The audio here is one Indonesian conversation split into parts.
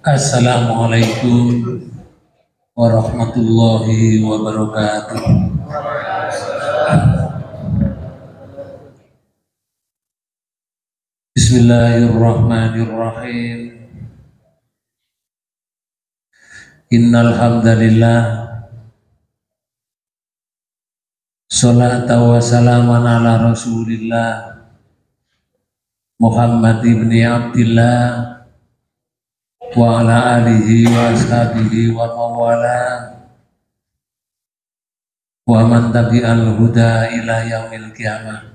Assalamualaikum warahmatullahi wabarakatuh. Bismillahirrahmanirrahim. Innal hamdalillah sholatan wa salaman ala Rasulillah Muhammad ibni Abdillah wa ala alihi wa ashabihi wa mawala wa man tabi'al huda ila yaumil qiyamah.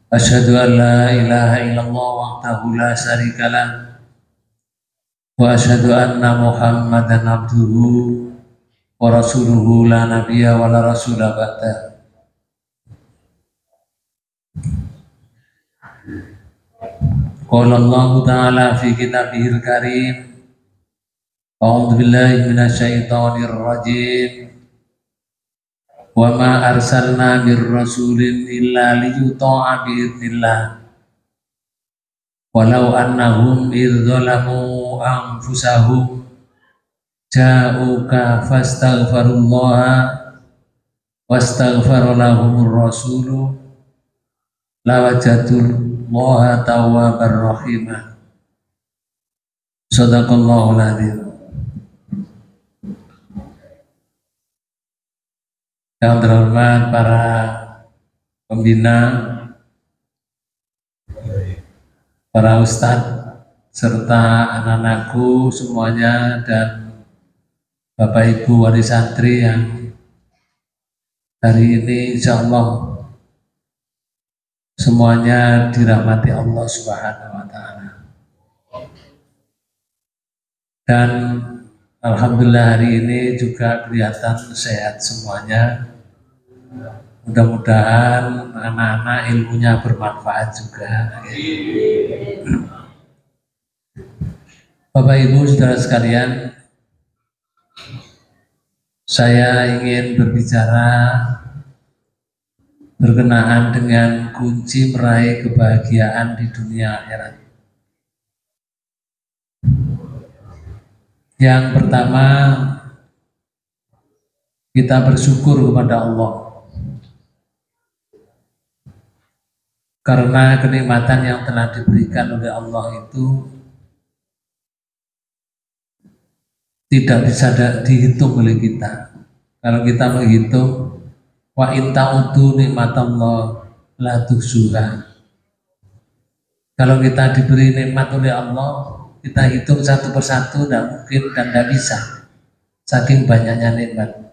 Asyhadu an la ilaha illallah wahdahu la syarikalah wa asyhadu anna Muhammadan abduhu wa rasuluhu la nabiyya wa la rasula ba'da. Qala Allah Ta'ala fi kitabihil karim. A'udzu billahi minasyaitonir rajim. Wa ma arsalna mir rasulin illa liyuta'a bi'idznillah. Walau annahum idz zalamu anfusahum ja'uka fastaghfirullaha wastaghfara lahumur rasulu lawajadul Allaha tawwabar rahimah. Shadaqallahul adzim. Yang terhormat para pembina, para ustadz serta anak-anakku semuanya, dan Bapak Ibu wali santri yang hari ini insyaallah semuanya dirahmati Allah Subhanahu wa Ta'ala. Dan alhamdulillah hari ini juga kelihatan sehat semuanya. Mudah-mudahan anak-anak ilmunya bermanfaat juga. Bapak Ibu saudara sekalian, saya ingin berbicara berkenaan dengan kunci meraih kebahagiaan di dunia akhirat. Yang pertama, kita bersyukur kepada Allah karena kenikmatan yang telah diberikan oleh Allah itu tidak bisa dihitung oleh kita. Kalau kita menghitung, wa in ta'udu nikmatallah la tuhsuha. Kalau kita diberi nikmat oleh Allah, kita hitung satu persatu tidak mungkin dan tidak bisa, saking banyaknya nikmat.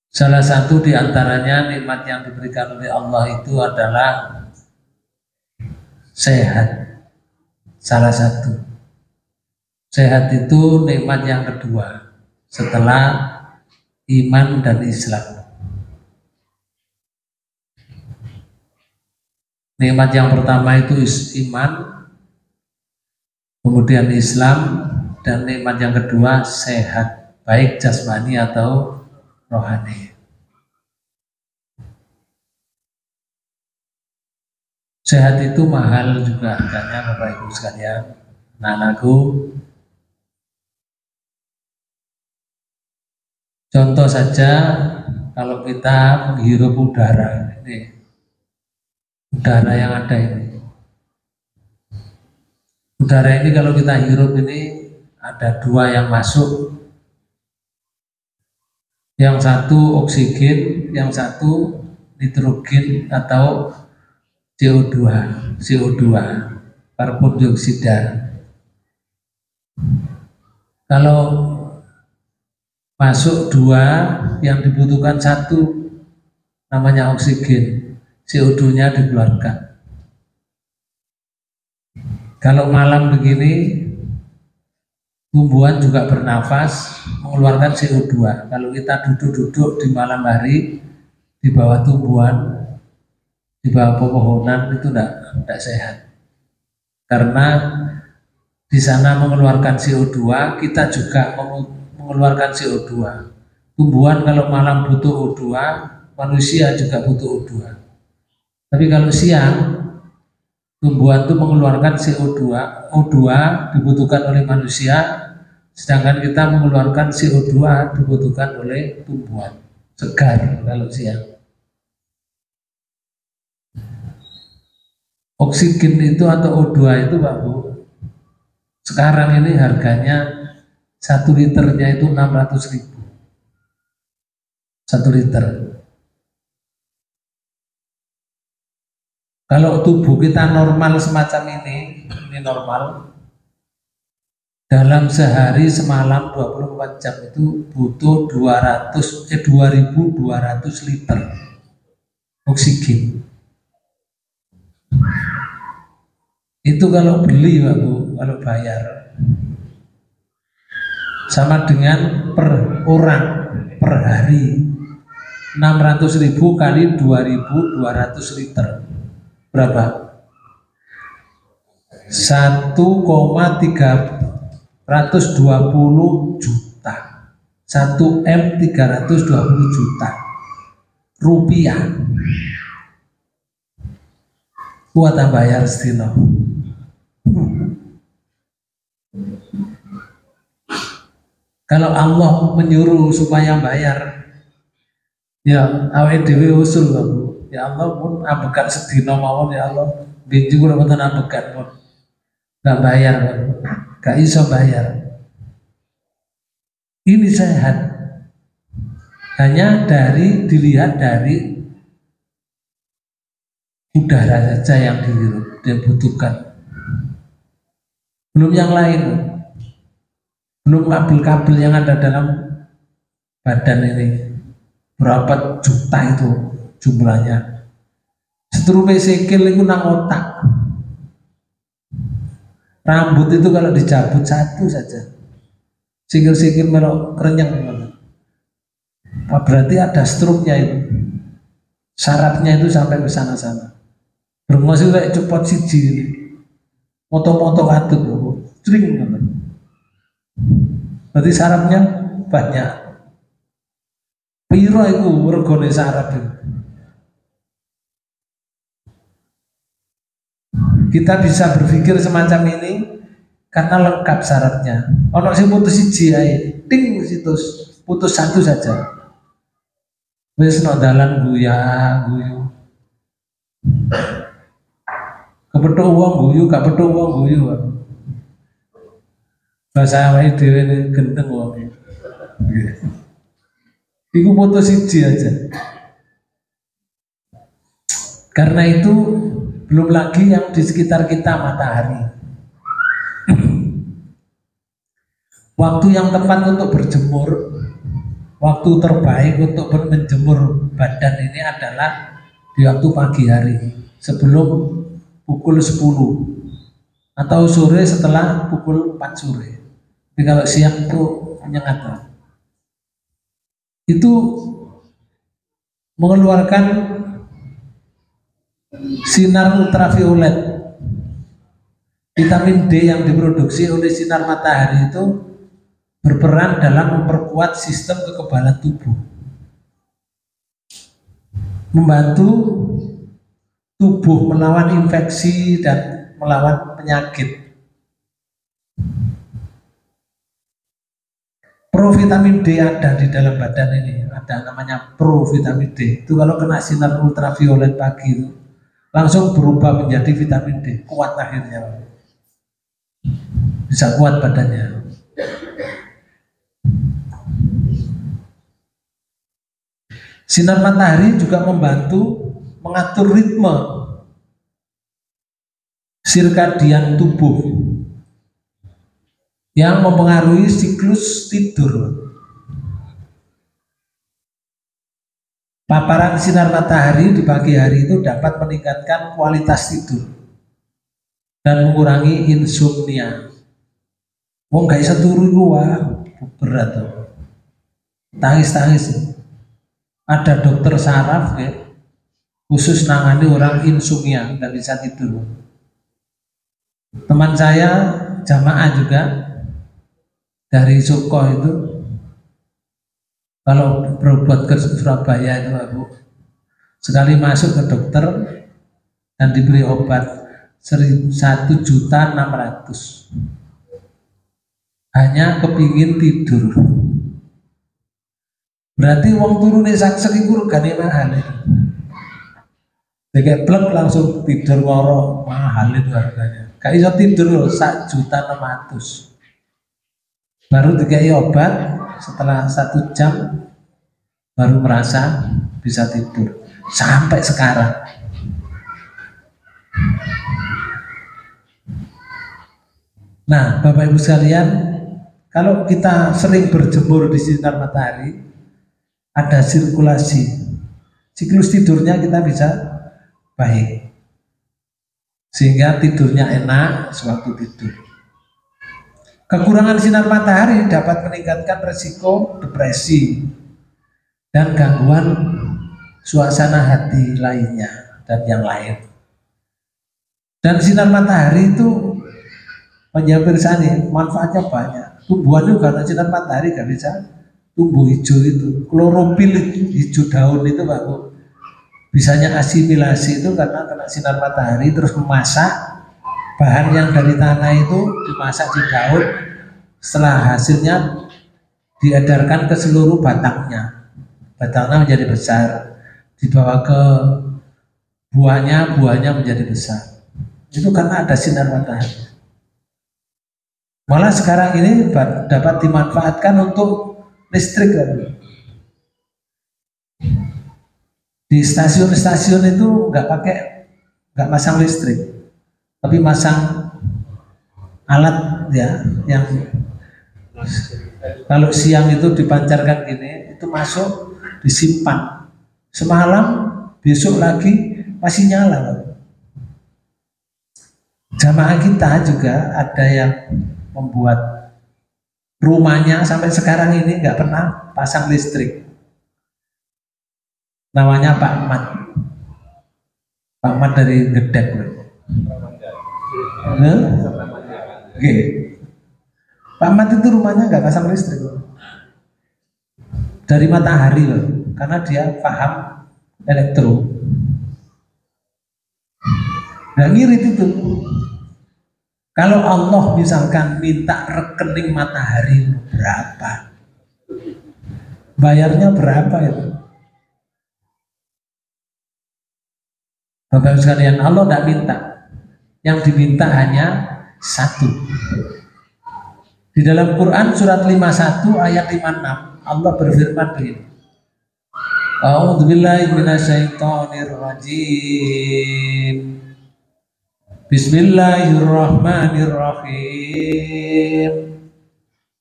Salah satu di antaranya nikmat yang diberikan oleh Allah itu adalah sehat. Salah satu. Sehat itu nikmat yang kedua setelah iman dan Islam. Nikmat yang pertama itu iman, kemudian Islam, dan nikmat yang kedua sehat, baik jasmani atau rohani. Sehat itu mahal juga harganya, Bapak Ibu sekalian. Anak-anakku, contoh saja kalau kita menghirup udara ini, udara yang ada ini. Udara ini kalau kita hirup ini ada dua yang masuk. Yang satu oksigen, yang satu nitrogen atau CO2, karbon dioksida. Kalau masuk dua, yang dibutuhkan satu, namanya oksigen, CO2-nya dikeluarkan. Kalau malam begini, tumbuhan juga bernafas, mengeluarkan CO2. Kalau kita duduk-duduk di malam hari di bawah tumbuhan, di bawah pepohonan, itu tidak sehat. Karena di sana mengeluarkan CO2, kita juga mengeluarkan CO2. Tumbuhan kalau malam butuh O2, manusia juga butuh O2. Tapi kalau siang Tumbuhan itu mengeluarkan CO2, O2 dibutuhkan oleh manusia, sedangkan kita mengeluarkan CO2 dibutuhkan oleh tumbuhan. Segar kalau siang. Oksigen itu atau O2 itu Pak Bu, sekarang ini harganya 1 liternya itu 600.000. 1 liter. Kalau tubuh kita normal semacam ini normal, dalam sehari semalam 24 jam itu butuh 2.200 liter oksigen. Itu kalau beli Pak Bu, kalau bayar sama dengan per orang per hari 600.000 kali 2.200 liter berapa? 1,320 juta. 1 M 320 juta rupiah. Kuat bayar sedina. Kalau Allah menyuruh supaya bayar, ya awake dhewe usul Pak Bu. Ya Allah pun ambekan sedina mawon ya Allah. Binti kula mboten ambekan pun. Enggak bayar, enggak iso bayar. Ini sehat. Hanya dilihat dari udara saja yang dibutuhkan. Belum yang lain. Belum kabel-kabel yang ada dalam badan ini. Berapa juta itu jumlahnya. Setrupe sikil itu nang otak. Rambut itu kalau dicabut satu saja, sikil-sikil melok kerenyang. Berarti ada struknya itu. Syaratnya itu sampai ke sana-sana. Berngos itu kayak cepot siji ini. Moto-moto katut, sering banget. Berarti syaratnya banyak. Piro itu regane syarat itu. Kita bisa berpikir semacam ini karena lengkap syaratnya. Ono sing putus siji ae, ting situs putus satu saja. Wis no dalan guyu. Kepethuk wong guyu, gak pethuk wong guyu. Bahasa awake dhewe gendeng wong. Iku putus siji aja. Karena itu belum lagi yang di sekitar kita matahari. Waktu yang tepat untuk berjemur, waktu terbaik untuk menjemur badan ini adalah di waktu pagi hari sebelum pukul 10 atau sore setelah pukul 4 sore. Tapi kalau siang itu menyengat. Itu mengeluarkan sinar ultraviolet. Vitamin D yang diproduksi oleh sinar matahari itu berperan dalam memperkuat sistem kekebalan tubuh, membantu tubuh melawan infeksi dan melawan penyakit. Provitamin D ada di dalam badan ini, ada namanya provitamin D. Itu kalau kena sinar ultraviolet pagi itu langsung berubah menjadi vitamin D, kuat akhirnya, bisa kuat badannya. Sinar matahari juga membantu mengatur ritme sirkadian tubuh yang mempengaruhi siklus tidur. Paparan sinar matahari di pagi hari itu dapat meningkatkan kualitas tidur dan mengurangi insomnia. Wong gak iso turu iku berat tuh. Tangis-tangis. Ada dokter saraf ya, khusus nangani orang insomnia, nggak bisa tidur. Teman saya jamaah juga dari Suko itu, kalau berobat ke Surabaya itu Bu, sekali masuk ke dokter dan diberi obat 1.600.000. Hanya kepingin tidur. Berarti uang turunnya sak iku regane mahal itu. Kayak plek langsung tidur ngoro, mahal itu harganya. Gak iso tidur loh 1.600.000. Baru dikai obat setelah 1 jam baru merasa bisa tidur. Sampai sekarang. Nah, Bapak Ibu sekalian, kalau kita sering berjemur di sinar matahari, ada sirkulasi, siklus tidurnya kita bisa baik, sehingga tidurnya enak sewaktu tidur. Kekurangan sinar matahari dapat meningkatkan resiko depresi dan gangguan suasana hati lainnya dan yang lain. Dan sinar matahari itu penjabar sani, manfaatnya banyak. Tumbuhan itu karena sinar matahari gak bisa tumbuh hijau itu. Klorofil hijau daun itu Pak Bu, bisanya asimilasi itu karena kena sinar matahari, terus memasak bahan yang dari tanah itu dimasak di daun, setelah hasilnya diedarkan ke seluruh batangnya. Batangnya menjadi besar, dibawa ke buahnya menjadi besar. Itu karena ada sinar matahari. Malah sekarang ini dapat dimanfaatkan untuk listrik. Di stasiun-stasiun itu nggak masang listrik, tapi masang alat ya yang kalau siang itu dipancarkan gini, itu masuk disimpan semalam, besok lagi masih nyala. Jamaah kita juga ada yang membuat rumahnya sampai sekarang ini nggak pernah pasang listrik. Namanya Pak Mat. Pak Mat dari Gedek. Oke. Pak Mat itu rumahnya nggak pasang listrik. Dari matahari loh, karena dia paham elektro. Nggak ngirit itu. Kalau Allah misalkan minta rekening matahari berapa, bayarnya berapa itu? Bapak sekalian, Allah tidak minta, yang diminta hanya satu. Di dalam Quran surat 51 ayat 56 Allah berfirman begini. A'udzubillahi minasyaitonirrajim. Bismillahirrahmanirrahim.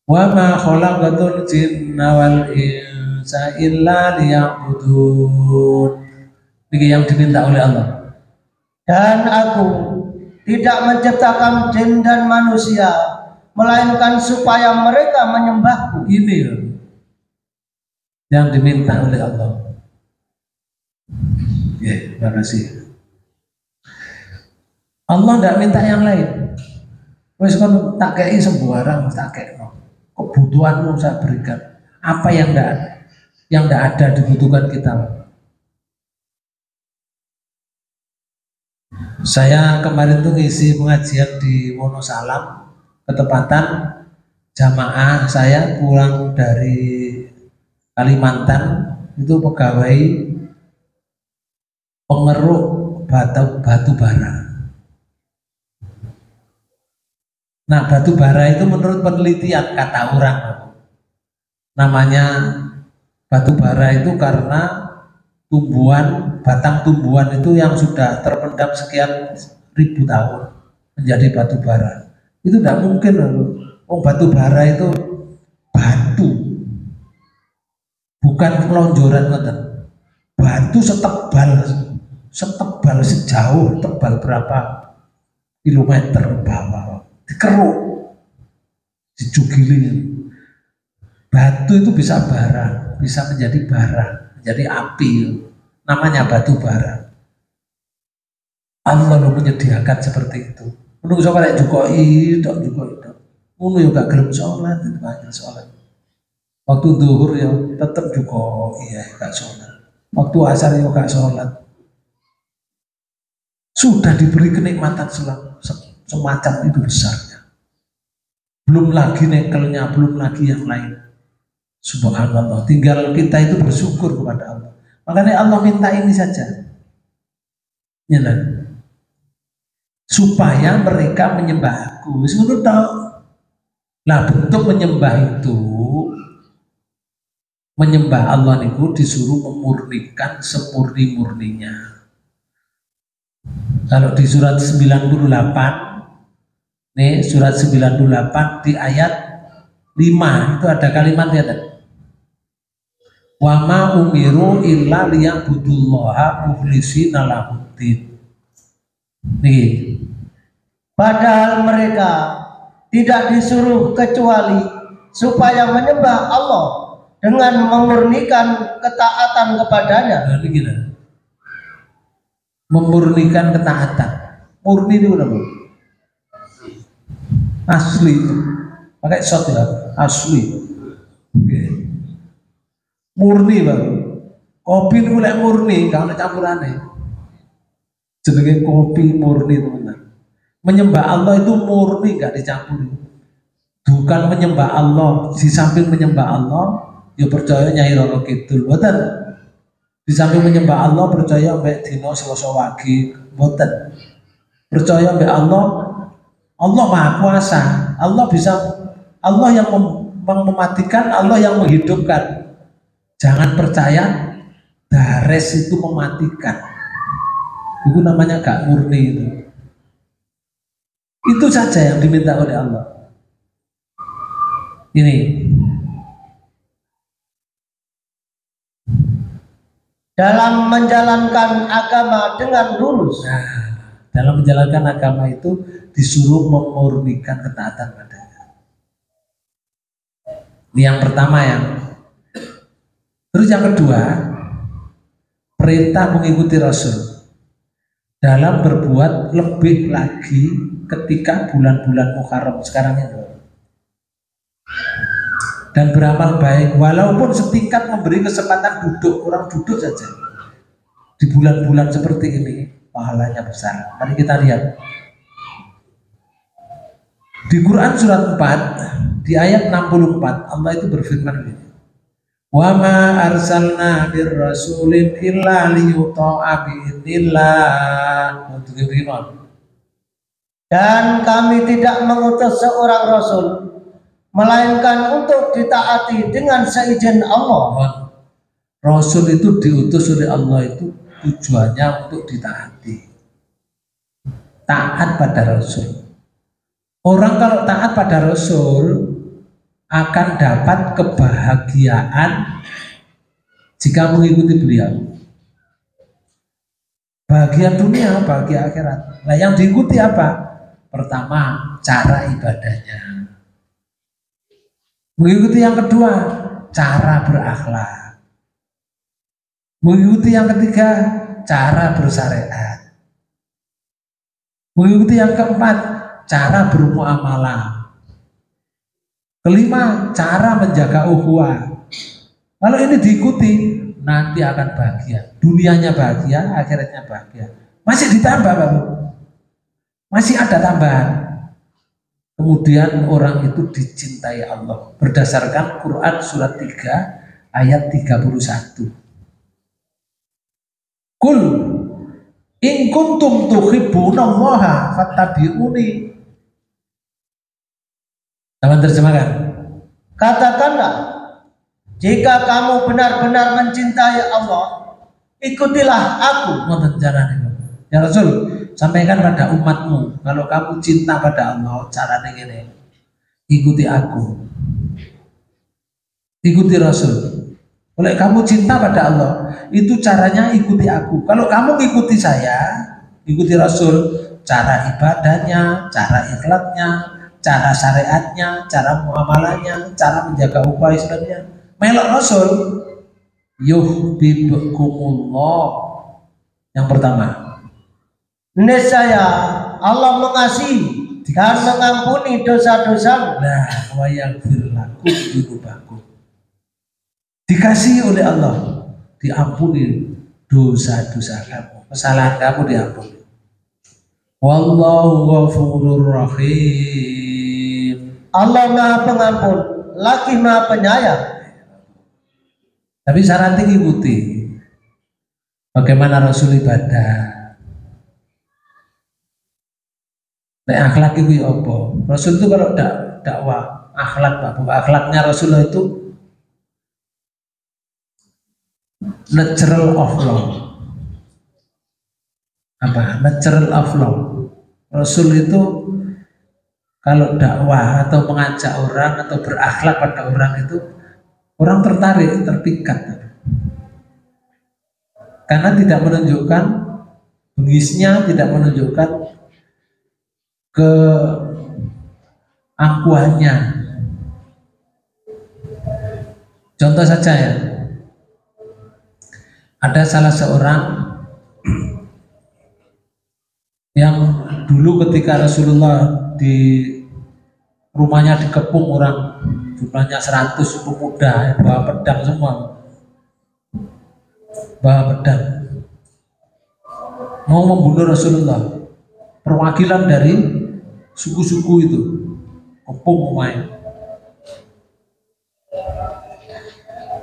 Wa ma khalaqatul jinna wal insa illa liya'budun. Ini yang diminta oleh Allah. Dan aku tidak menciptakan jin dan manusia melainkan supaya mereka menyembahku. Ini loh yang diminta oleh Allah. Ya, terima kasih. Allah tidak minta yang lain. Wes kon tak kei sembarang, tak kei. Kebutuhanmu saya berikan. Apa yang tidak ada dibutuhkan kita. Saya kemarin tuh ngisi pengajian di Wonosalam, ketepatan jamaah saya pulang dari Kalimantan, itu pegawai pengeruk batu bara. Nah, batu bara itu menurut penelitian kata orang namanya batu bara itu karena batang tumbuhan itu yang sudah terpendam sekian ribu tahun menjadi batu bara. Itu tidak mungkin loh. Batu bara itu batu, bukan kelonjoran. Batu setebal sejauh tebal berapa kilometer bawah, dikeruk, dijugilin. Batu itu bisa bara, bisa menjadi bara, menjadi api, namanya batu bara. Allah menyediakan seperti itu. Menunggu sama lek jukoi, Munu yo gak gelem sholat, sholat. Waktu duhur ya tetap jukoi ya gak sholat. Waktu asar ya gak sholat. Sudah diberi kenikmatan semacam itu besarnya. Belum lagi nekelnya, belum lagi yang lain. Subhanallah. Tinggal kita itu bersyukur kepada Allah. Makanya Allah minta ini saja. Ya, supaya mereka menyembah aku. Sebenarnya tahu. Nah, bentuk menyembah itu, menyembah Allah itu disuruh memurnikan semurni-murninya. Kalau di surat 98, nih surat 98 di ayat 5 itu ada kalimatnya tadi. Wa ma umiru illa liya'budullaha mukhlishina lahuddin. Nih. Padahal mereka tidak disuruh kecuali supaya menyembah Allah dengan memurnikan ketaatan kepadanya. Nah, gila. Memurnikan ketaatan. Murni itu apa? Asli. Pakai shot ya, asli. Okay. Murni bang. Kopi itu mulai murni, kalau campurannya. Jenenge kopi murni teman-teman. Menyembah Allah itu murni, nggak dicampuri. Bukan menyembah Allah, di samping menyembah Allah, ya percaya Nyai Roro Kidul, boten. Di samping menyembah Allah percaya mbek dina Selasa wage, boten. Percaya mbek Allah, Allah Maha Kuasa. Allah yang mematikan, Allah yang menghidupkan. Jangan percaya dares itu mematikan. Itu namanya gak murni itu. Itu saja yang diminta oleh Allah. Ini. Dalam menjalankan agama dengan lurus. Nah, dalam menjalankan agama itu disuruh memurnikan ketaatan padanya. Ini yang pertama yang. Terus yang kedua, perintah mengikuti Rasul. Dalam berbuat lebih lagi ketika bulan-bulan Muharram sekarang ini. Dan beramal baik walaupun setingkat memberi kesempatan duduk, orang duduk saja di bulan-bulan seperti ini, pahalanya besar. Mari kita lihat di Quran surat 4 di ayat 64 Allah itu berfirman begini, wa ma arsalna bir rasulin illa liyuta'a bi'idznillah. Dan kami tidak mengutus seorang rasul melainkan untuk ditaati dengan seizin Allah. Rasul itu diutus oleh Allah itu tujuannya untuk ditaati. Taat pada Rasul. Orang kalau taat pada Rasul akan dapat kebahagiaan jika mengikuti beliau. Bahagia dunia, bahagia akhirat. Nah, yang diikuti apa? Pertama, cara ibadahnya. Mengikuti yang kedua, cara berakhlak. Mengikuti yang ketiga, cara bersyariat. Mengikuti yang keempat, cara bermuamalah. Kelima, cara menjaga ukhuwah. Kalau ini diikuti, nanti akan bahagia. Dunianya bahagia, akhiratnya bahagia. Masih ditambah, Bapak. Masih ada tambahan. Kemudian orang itu dicintai Allah berdasarkan Quran surat 3 ayat 31. Kul in kuntum tuhibbunallaha fattabi'uni. Teman terjemahkan. Katakanlah, jika kamu benar-benar mencintai Allah, ikutilah aku. Ya Rasul, sampaikan pada umatmu, kalau kamu cinta pada Allah, caranya gini, ikuti aku, ikuti Rasul. Kalau kamu cinta pada Allah, itu caranya ikuti aku. Kalau kamu ikuti saya, ikuti Rasul, cara ibadahnya, cara ikhlaknya, cara syariatnya, cara muamalahnya, cara menjaga ukhuwah Islamnya, melok Rasul, yuhibbukumullah. Yang pertama, nescaya Allah mengasihi dan mengampuni dosa-dosa. Nah, wa yaghfir lakum dzunubakum. Dikasihi oleh Allah, diampuni dosa-dosa kamu, kesalahan kamu diampuni. Wallahu ghafurur rahim. Allah Maha Pengampun, lagi Maha Penyayang. Tapi syaratnya ikuti bagaimana Rasul ibadah. Nek akhlak itu apa? Rasul itu kalau dakwah akhlak, akhlaknya Rasulullah itu natural of law. Apa? Natural of law. Rasul itu kalau dakwah atau mengajak orang atau berakhlak pada orang itu orang tertarik, terpikat. Karena tidak menunjukkan bengisnya, tidak menunjukkan keangkuhannya. Contoh saja ya, ada salah seorang yang dulu ketika Rasulullah di rumahnya dikepung orang jumlahnya 100 pemuda bawa pedang semua, bawa pedang mau membunuh Rasulullah. Perwakilan dari suku-suku itu kepung main.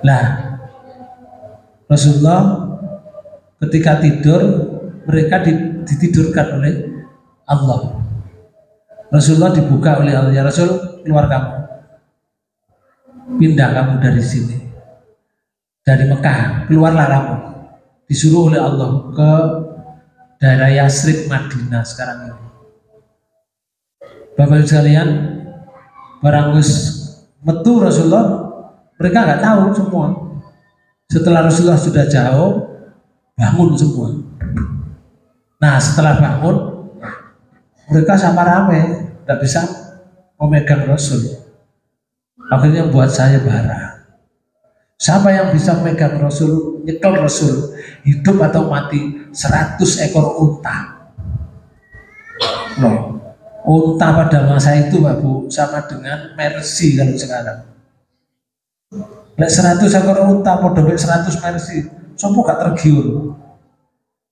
Nah, Rasulullah ketika tidur mereka ditidurkan oleh Allah. Rasulullah dibuka oleh Allah, ya Rasul, keluar kamu, pindah kamu dari sini, dari Mekah, keluarlah kamu. Disuruh oleh Allah ke daerah Yasrib Madinah sekarang ini. Bapak sekalian, barang metu Rasulullah, mereka nggak tahu semua. Setelah Rasulullah sudah jauh, bangun semua. Nah, setelah bangun, mereka sama rame, tidak bisa memegang Rasul. Akhirnya buat saya bara. Siapa yang bisa memegang Rasul, nyekel Rasul, hidup atau mati, 100 ekor unta. Loh, unta pada masa itu Pak Bu sama dengan Mercy kalau sekarang. Lek 100 ekor unta pada 100 Mercy, sopo gak tergiur.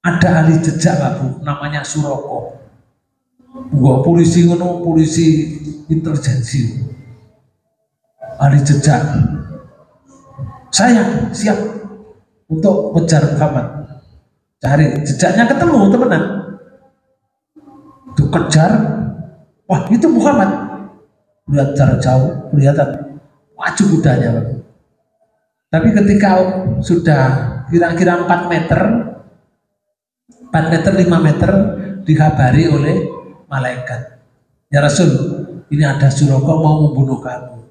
Ada ahli jejak Pak Bu, namanya Suroko. Gua polisi ngono, polisi intelijensi. Ahli jejak. Saya siap untuk mengejar Muhammad, cari jejaknya, ketemu temenan, itu kejar, wah itu Muhammad, lihat jarak jauh, kelihatan maju kudanya. Tapi ketika sudah kira-kira 4 meter, 5 meter, dikabari oleh malaikat, ya Rasul, ini ada Suroko mau membunuh kamu.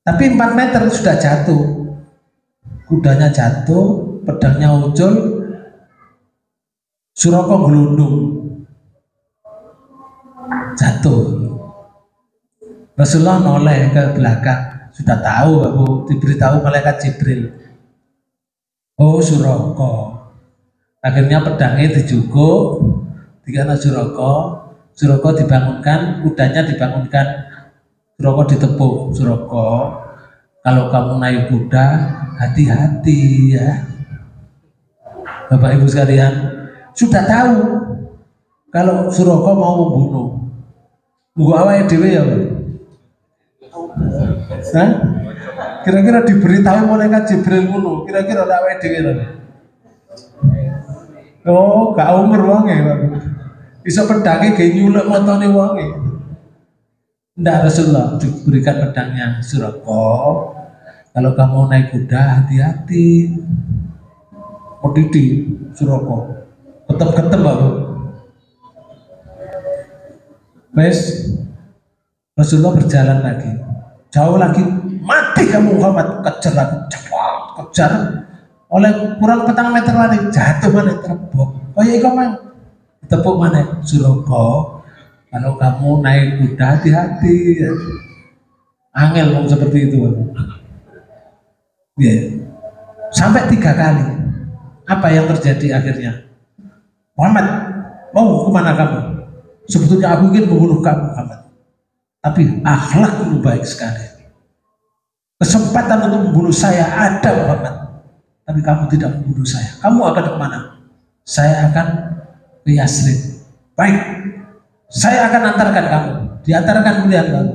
Tapi 4 meter sudah jatuh, kudanya jatuh, pedangnya ucul, Suroko gelundung, jatuh. Rasulullah noleh ke belakang, sudah tahu Bapak, diberitahu malaikat Jibril. Oh Suroko. Akhirnya pedangnya dijukuk, dikena Suroko, Suroko dibangunkan, kudanya dibangunkan, Suroko ditepuk, Suroko, kalau kamu naik kuda, hati-hati ya. Bapak Ibu sekalian, sudah tahu kalau Suroko mau membunuh. Gua awake dhewe ya. Hah? Kira-kira diberitahu malaikat Jibril ngono, kira-kira awake dhewe lho. Oh, gak umur wonge, Pak. Bisa pedange ge nyuluk motone wonge. Ndak, Rasulullah diberikan pedangnya, Suroko, kalau kamu naik kuda hati-hati. Pedidi Suroko, ketep-ketep Bapak. Wes, Rasulullah berjalan lagi, jauh lagi, mati kamu Muhammad, kejar lagi, cepat kejar, oleh kurang 4 meter lagi, jatuh mana terbok. Oh iya kamu tepuk mana Suroko, kalau kamu naik kuda hati-hati ya. Angel ngomong seperti itu ya. Sampai 3 kali. Apa yang terjadi akhirnya? Muhammad, mau kemana kamu? Sebetulnya aku ingin membunuh kamu Muhammad, tapi akhlakmu baik sekali. Kesempatan untuk membunuh saya ada Muhammad, tapi kamu tidak membunuh saya. Kamu akan kemana? Saya akan ke Yasrib. Baik, Saya akan antarkan kamu, diantarkan pilihan kamu,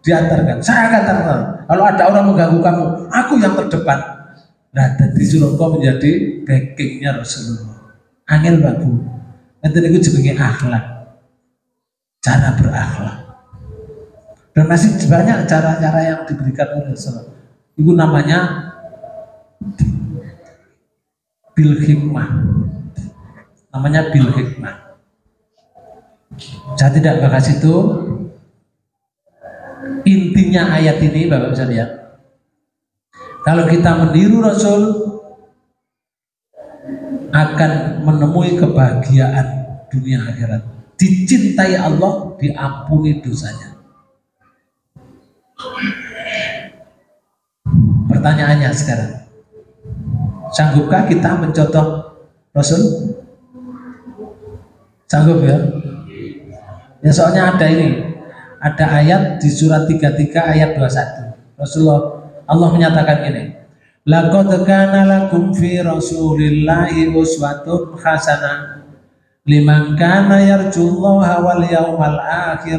diantarkan. Saya akan antarkan. Kalau ada orang mengganggu kamu, aku yang terdepan. Nah, jadi Suroko menjadi backingnya Rasulullah. Angel babu. Nanti itu jenenge akhlak, cara berakhlak. Dan masih banyak cara-cara yang diberikan oleh Rasulullah. Itu namanya bil hikmah. Namanya bil hikmah. Saya tidak bahas itu. Intinya ayat ini Bapak bisa lihat. Kalau kita meniru Rasul akan menemui kebahagiaan dunia akhirat. Dicintai Allah, diampuni dosanya. Pertanyaannya sekarang, sanggupkah kita mencontoh Rasul? Sanggup ya? Ya soalnya ada ini, ada ayat di surat 33 ayat 21. Rasulullah, Allah menyatakan ini, laqad kana lakum fi Rasulillahi uswatun hasanah liman kana yarjullaha wal yawmal akhir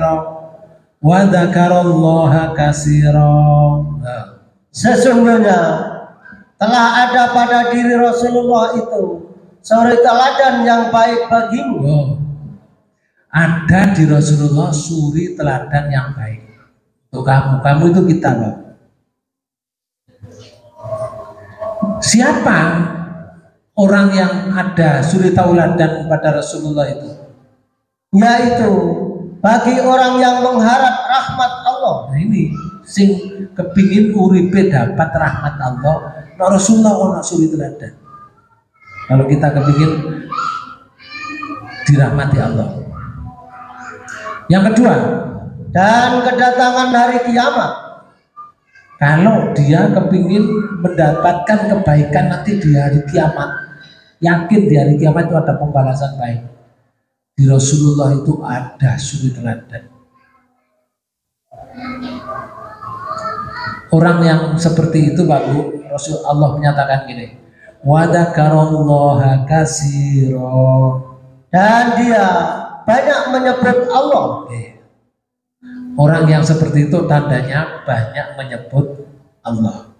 wa dzakarallaha katsiran. Sesungguhnya telah ada pada diri Rasulullah itu suri teladan yang baik bagimu. Oh. Ada di Rasulullah suri teladan yang baik untuk kamu itu kita loh. Siapa orang yang ada suri tauladan pada Rasulullah itu? Yaitu bagi orang yang mengharap rahmat Allah. Nah ini sing kepingin uripe dapat rahmat Allah, nah Rasulullah ono suri teladan. Kalau kita kepingin dirahmati Allah. Yang kedua, dan kedatangan hari kiamat. Kalau dia kepingin mendapatkan kebaikan nanti di hari kiamat, yakin di hari kiamat itu ada pembalasan baik. Di Rasulullah itu ada suri teladan. Orang yang seperti itu Pak Bu, Rasul Allah menyatakan gini, wa dzakarallaha katsiran, dan dia banyak menyebut Allah. Orang yang seperti itu tandanya banyak menyebut Allah.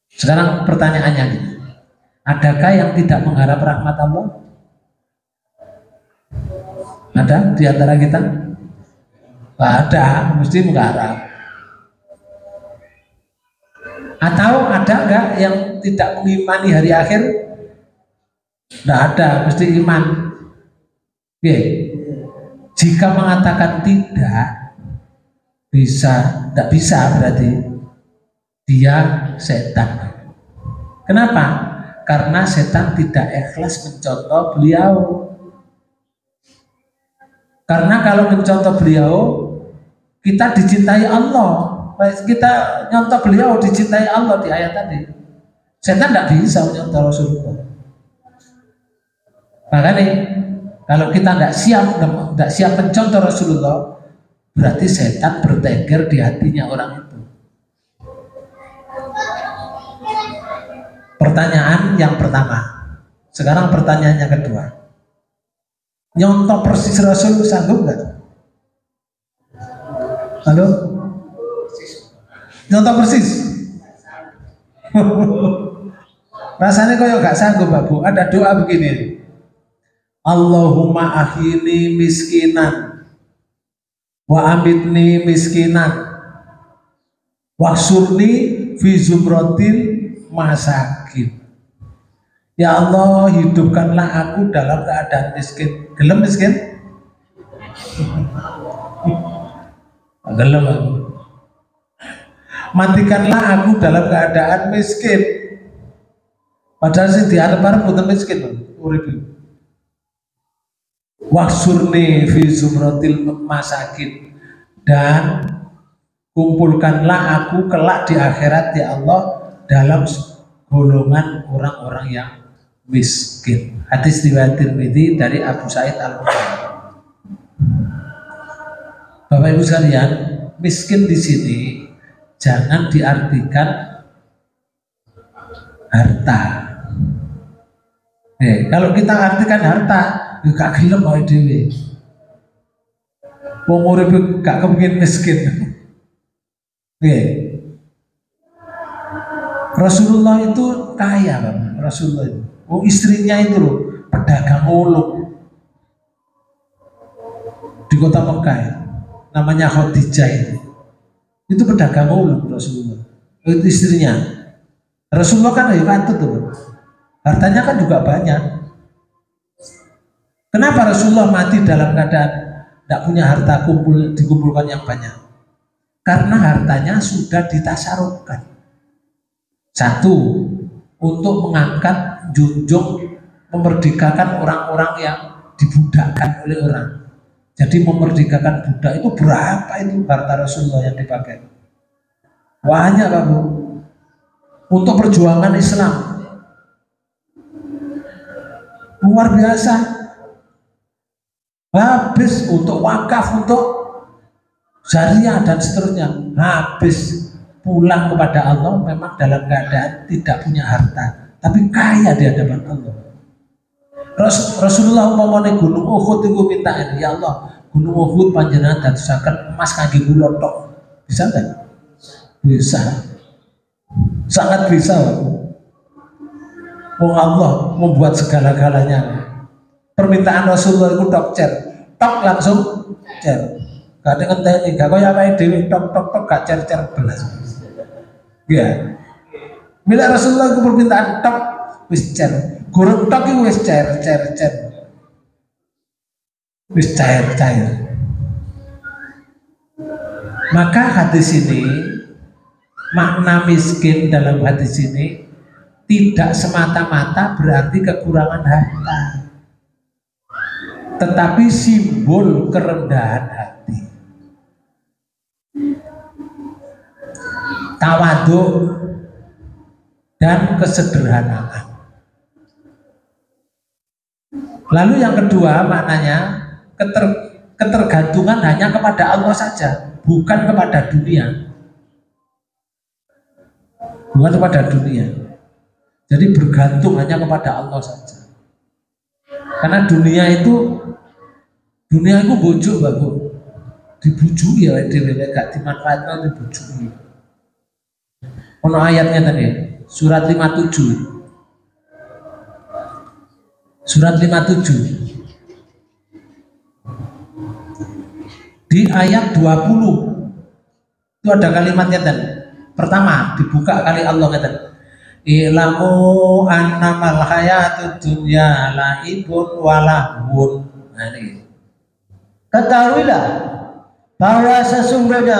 Sekarang pertanyaannya gini, adakah yang tidak mengharap rahmat Allah? Ada di antara kita? Tidak ada, mesti mengharap. Atau ada enggak yang tidak mengimani hari akhir? Tidak ada, mesti iman. Oke. Jika mengatakan tidak bisa berarti dia setan. Kenapa? Karena setan tidak ikhlas mencontoh beliau. Karena kalau mencontoh beliau, kita dicintai Allah. Kita nyontoh beliau dicintai Allah di ayat tadi. Setan tidak bisa menyontoh Rasulullah. Makanya kalau kita tidak siap mencontoh Rasulullah, berarti setan bertengger di hatinya orang itu. Pertanyaan yang pertama. Sekarang pertanyaan yang kedua. Nyontoh persis Rasul sanggup nggak? Halo? Nyontoh persis? Rasanya kok nggak sanggup Pak Bu. Ada doa begini. Allahumma ahyini miskinan wa amitni miskinan waksurni fi zumratil masakin. Ya Allah, hidupkanlah aku dalam keadaan miskin. Gelem miskin? Gelem aku. Matikanlah aku dalam keadaan miskin. Padahal sih di arep-arep boten miskin urip. Waksurni fi zumratil masakin, dan kumpulkanlah aku kelak di akhirat ya Allah dalam golongan orang-orang yang miskin. Hadis riwayat Tirmidzi dari Abu Sa'id Al-Khudri. Bapak Ibu sekalian, miskin di sini jangan diartikan harta. Kalau kita artikan harta, gak gelem awake dhewe. Wong urip gak kepengin miskin. Oke. Rasulullah itu kaya, Bapak. Rasulullah itu. Oh, istrinya itu loh pedagang ulung di kota Mekah. Namanya Khadijah itu. Itu pedagang ulung Rasulullah. Itu istrinya. Rasulullah kan hebat tuh. Hartanya kan juga banyak. Kenapa Rasulullah mati dalam keadaan tidak punya harta dikumpulkan yang banyak? Karena hartanya sudah ditasarufkan. Satu, untuk mengangkat, junjung, memerdekakan orang-orang yang dibudakkan oleh orang. Jadi memerdekakan budak itu berapa itu harta Rasulullah yang dipakai? Banyak, Pak Bu. Untuk perjuangan Islam. Luar biasa. Habis untuk wakaf, untuk syariah dan seterusnya. Habis pulang kepada Allah memang dalam keadaan tidak punya harta, tapi kaya di hadapan Allah. Rasulullah umpamane gunung Uhud itu minta ini, ya Allah, gunung Uhud panjenengan dadosaken emas kangge kula tok. Bisa enggak? Bisa. Sangat bisa, Pak. Allah membuat segala-galanya. Permintaan Rasulullah itu tok cer, tok langsung cer. Gak ada ngenteni, gak kaya awake dhewe tok gak cer belas. Ya. Bila Rasulullah itu permintaan tok wis cer. Gurung tok itu wis cer. Wis cair. Maka hadis ini, makna miskin dalam hadis ini tidak semata-mata berarti kekurangan harta, tetapi simbol kerendahan hati, tawadhu dan kesederhanaan. Lalu yang kedua maknanya ketergantungan hanya kepada Allah saja, bukan kepada dunia. Bukan kepada dunia. Jadi bergantung hanya kepada Allah saja. Karena dunia itu bojo, Bapak. Dibujuki ya dhewe gak dimanfaatkan, dibujuki. Ono ayatnya tadi, surat 57. Surat 57. Di ayat 20 itu ada kalimatnya tadi. Pertama dibuka kali Allah kata, ilamu annamal hayatud dunya laibun walahun. Nah ini. Ketahuilah bahwa sesungguhnya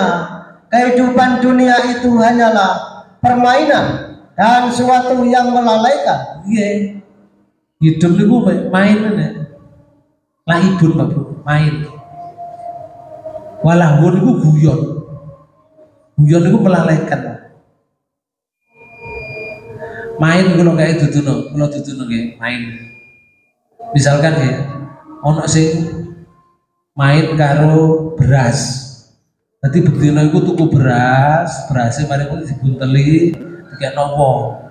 kehidupan dunia itu hanyalah permainan dan suatu yang melalaikan. Iya. Hidup itu main nih. Laibun, Bapak, main. Walahun itu guyon. Guyon itu melalaikan. Main kalau kayak duduno kayak main. Misalkan ya, ono sing main karo beras. Nanti bedino iku tuku berasnya mari dibunteli, dikek nopo.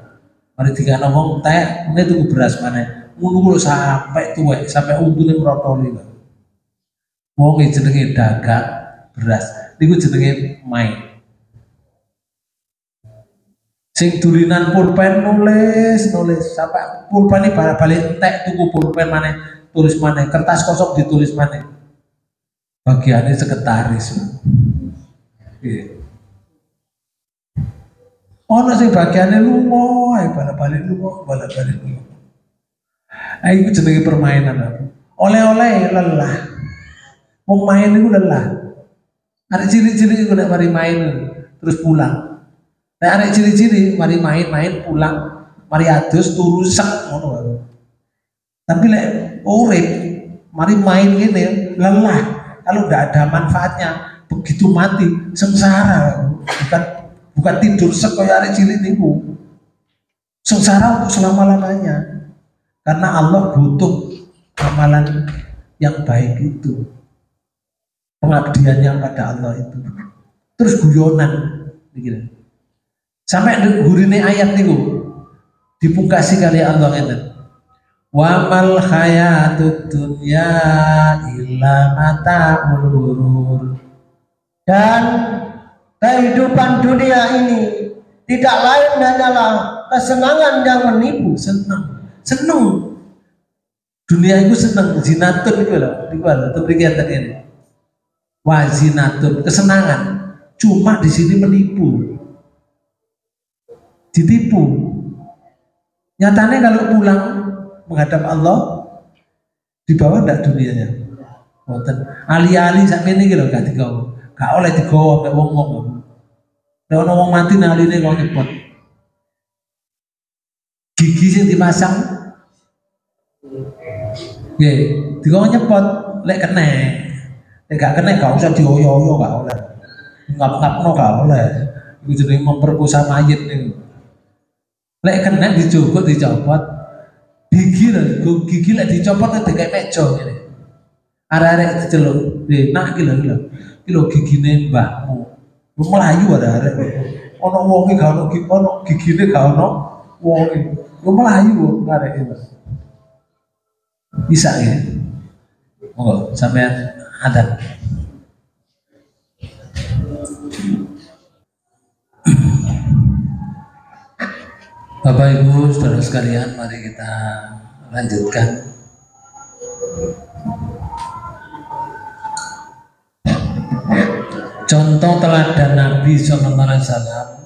Mari dikek nopo entek, ini tuku beras mana? Ngono sampai tuwek, sampai untune merotoli. Wong iki jenenge dagang beras. Niku jenenge main. Sing dulinan pulpen nulis sampai pulpen ini balik entek tuku pulpen mana tulis mana kertas kosong ditulis mana bagiannya sekretaris. Ono sing bagiannya lunga balik lunga. Iku jenenge permainan. Oleh-oleh lelah. Wong main iku lelah. Arek cilik-cilik iku nek mari main terus pulang. Nek arek cilik-cilik mari main pulang, mari adus turu sek ngono wae. Tapi lek urip mari main gini lelah. Kalau tidak ada manfaatnya, begitu mati sengsara. Bukan tidur sek kaya arek cilik niku. Sengsara untuk selama-lamanya. Karena Allah butuh amalan yang baik itu. Pengabdiannya pada Allah itu. Terus guyonan begini. Sampai gurine ayat niku dipungkasi kali Allah ngeten. Wa mal hayatud dunya illa mata'ul ghurur. Dan kehidupan dunia ini tidak lain hanyalah kesenangan yang menipu. Seneng dunia itu seneng, zinatun itu loh, itu tadi ini. Wazinatun, kesenangan, cuma di sini menipu, ditipu. Nyatanya kalau pulang menghadap Allah, di bawah ndak dunianya. Ali-ali sampai ini gitu gak digawa, gak oleh digawa kayak wong-wong. Nek ono wong mati nang aline kok nyepot. Gigi sing dipasang, nggih, digawa nyepot, lek kena. Nek gak kena gak usah dioyo-oyo gak oleh. Ngap-ngapno gak oleh. Iku jenenge memperkosa mayit niku. Lek kena dicopot, gigi lek dicopot kayak meja ngene. Arek-arek diceluk, nak iki lho gigine mbahmu. Melayu arek. Ono wonge gak ono gigine gak ono wonge. Melayu arek iki. Bisa ya? Oh, sampean ada. Bapak Ibu saudara sekalian, mari kita lanjutkan. Contoh teladan Nabi SAW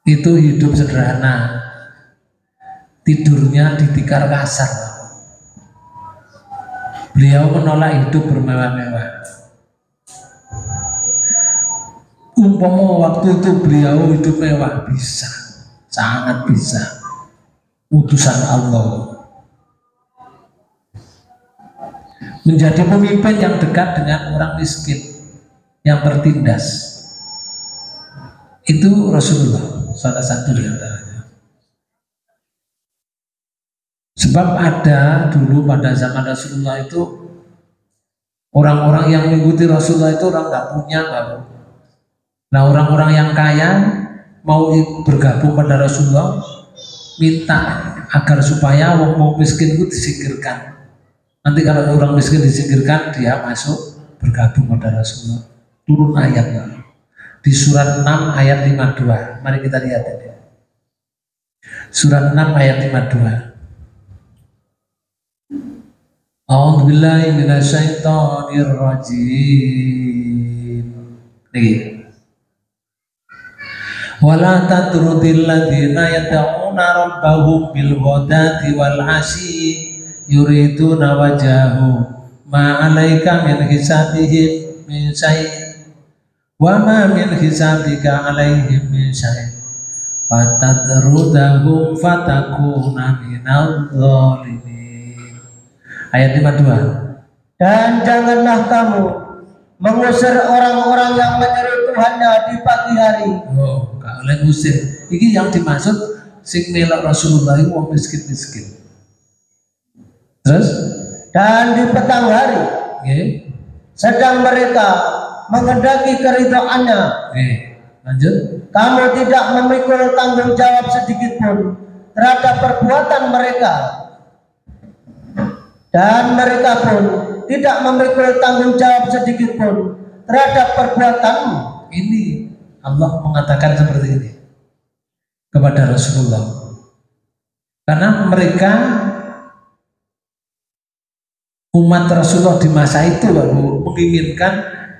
itu hidup sederhana, tidurnya di tikar kasar. Beliau menolak hidup bermewah-mewah. Umpama waktu itu beliau hidup mewah, bisa, sangat bisa. Utusan Allah. Menjadi pemimpin yang dekat dengan orang miskin, yang tertindas. Itu Rasulullah, salah satu di antaranya. Sebab ada dulu pada zaman Rasulullah itu orang-orang yang mengikuti Rasulullah itu orang nggak punya baru. Nah, orang-orang yang kaya mau bergabung pada Rasulullah, minta agar supaya orang miskin itu disingkirkan. Nanti kalau orang miskin disingkirkan, dia masuk bergabung pada Rasulullah. Turun ayat di surat 6 ayat 52. Mari kita lihat ini. Surat 6 ayat 52. A'udzubillahi minasyaitonir rajim. Nih. Wala tatrudil ladzina yad'una rabbahum bil ghadati wal 'ashyi yuriduna wajahu ma 'alaika min hisabihim min syai' wa ma min hisabika 'alaihim min syai' fatadrudahum fatakuna minal zalimin. Ayat 52. Dan janganlah kamu mengusir orang-orang yang menyeru Tuhannya di pagi hari. Oh, gak oleh ngusir. Ini yang dimaksud sing melok Rasulullah itu wong miskin-miskin. Terus? Dan di petang hari, sedang mereka menghendaki keridhaannya. Lanjut. Kamu tidak memikul tanggung jawab sedikit pun terhadap perbuatan mereka. Dan mereka pun tidak memikul tanggung jawab sedikit pun terhadap perbuatanmu. Ini Allah mengatakan seperti ini kepada Rasulullah. Karena mereka umat Rasulullah di masa itu lalu menginginkan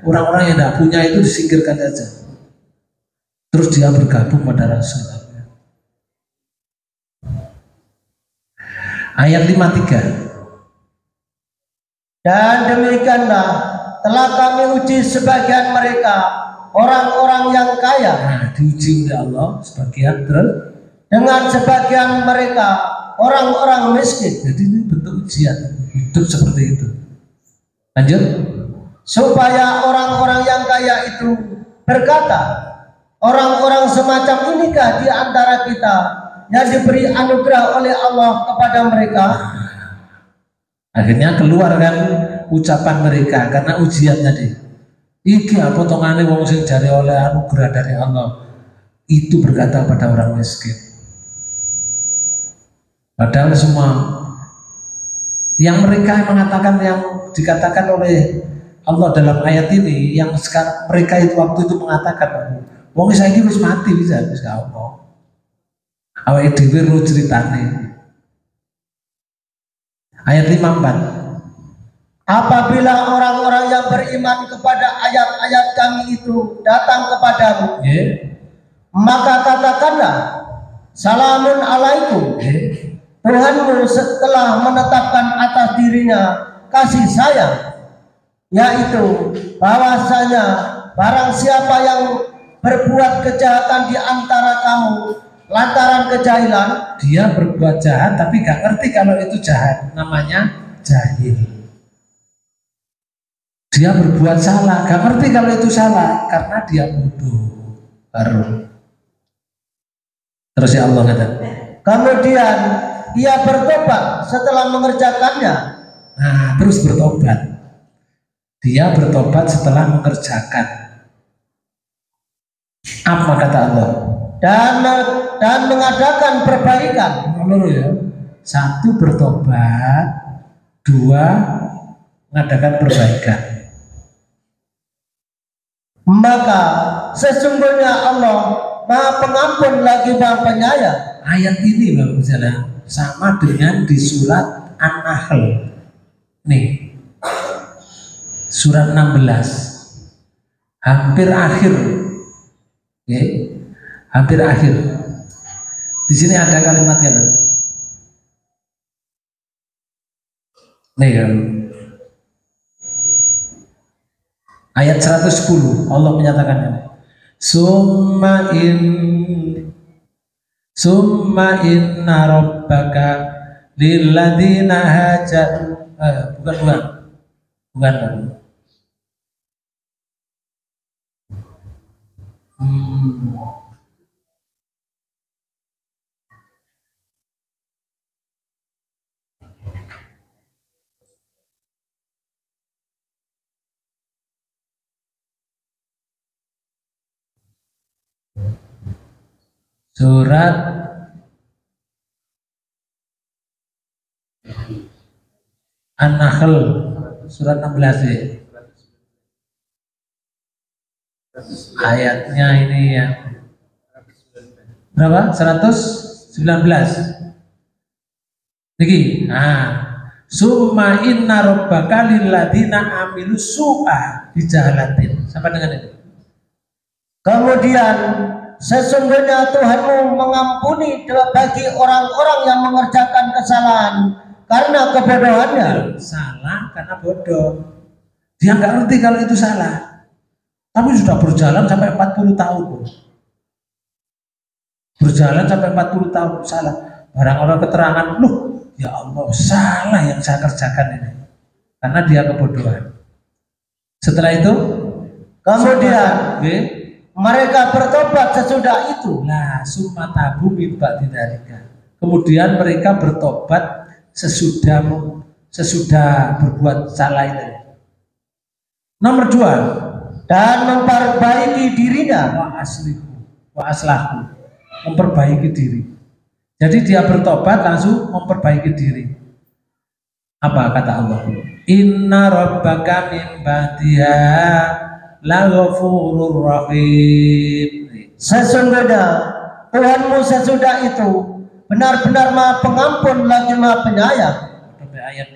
orang-orang yang tidak punya itu disingkirkan saja. Terus dia bergabung pada Rasulullah. Ayat 53. Dan demikianlah telah kami uji sebagian mereka, orang-orang yang kaya. Nah, diuji oleh Allah sebagian, terus dengan sebagian mereka, orang-orang miskin. Jadi ini bentuk ujian hidup seperti itu. Lanjut. Supaya orang-orang yang kaya itu berkata, orang-orang semacam inikah di antara kita yang diberi anugerah oleh Allah kepada mereka? Akhirnya keluar kan ucapan mereka karena ujian tadi. Iki potongane wong sing jare oleh anugerah dari Allah. Itu berkata pada orang miskin. Padahal semua yang mereka mengatakan, yang dikatakan oleh Allah dalam ayat ini, yang sekarang mereka itu waktu itu mengatakan, wong saiki wis mati bisa gak apa. Awake dhewe ro ceritane. Ayat 54. Apabila orang-orang yang beriman kepada ayat-ayat kami itu datang kepadamu, maka katakanlah, salamun alaikum. Tuhanmu setelah menetapkan atas dirinya kasih sayang, yaitu bahwasanya barang siapa yang berbuat kejahatan di antara kamu lantaran kejahilan, dia berbuat jahat tapi gak ngerti kalau itu jahat, namanya jahil. Dia berbuat salah, gak ngerti kalau itu salah karena dia bodoh. Baru terus ya Allah kata, kemudian ia bertobat setelah mengerjakannya. Nah, terus bertobat. Dia bertobat setelah mengerjakan. Apa kata Allah? Dan mengadakan perbaikan. Ya. Satu, bertobat. Dua, mengadakan perbaikan. Maka sesungguhnya Allah Maha Pengampun lagi Maha Penyayang. Ayat ini Bapak Jalan sama dengan di surat An-Nahl. Nih, surat 16. Hampir akhir. Oke. Hampir akhir. Di sini ada kalimatnya. Nih, ayat 110 Allah menyatakan, Summa inna rabbaka lilladzina hajaru bukan. Surat An-Nahl surat 16 ya. Ayatnya ini ya berapa? 119. Niki. Summa inna rabbaka lilladzina amilu su'a bijahalatin. Sampai dengan itu. Kemudian sesungguhnya Tuhanmu mengampuni bagi orang-orang yang mengerjakan kesalahan karena kebodohannya. Salah karena bodoh. Dia nggak ngerti kalau itu salah. Tapi sudah berjalan sampai 40 tahun. Berjalan sampai 40 tahun salah. Barang orang keterangan, loh ya Allah salah yang saya kerjakan ini. Karena dia kebodohan. Setelah itu, kemudian mereka bertobat sesudah itu. Nah, summa tabu min ba'di dzalika. Kemudian mereka bertobat sesudah berbuat salah itu. Nomor 2, dan memperbaiki dirinya. Wa aslahu. Memperbaiki diri. Jadi dia bertobat langsung memperbaiki diri. Apa kata Allah? Inna rabbaka min ba'diha laghafurur rahim. Sesungguhnya Tuhanmu sesudah itu benar-benar Maha Pengampun lagi Maha Penyayang. Ayat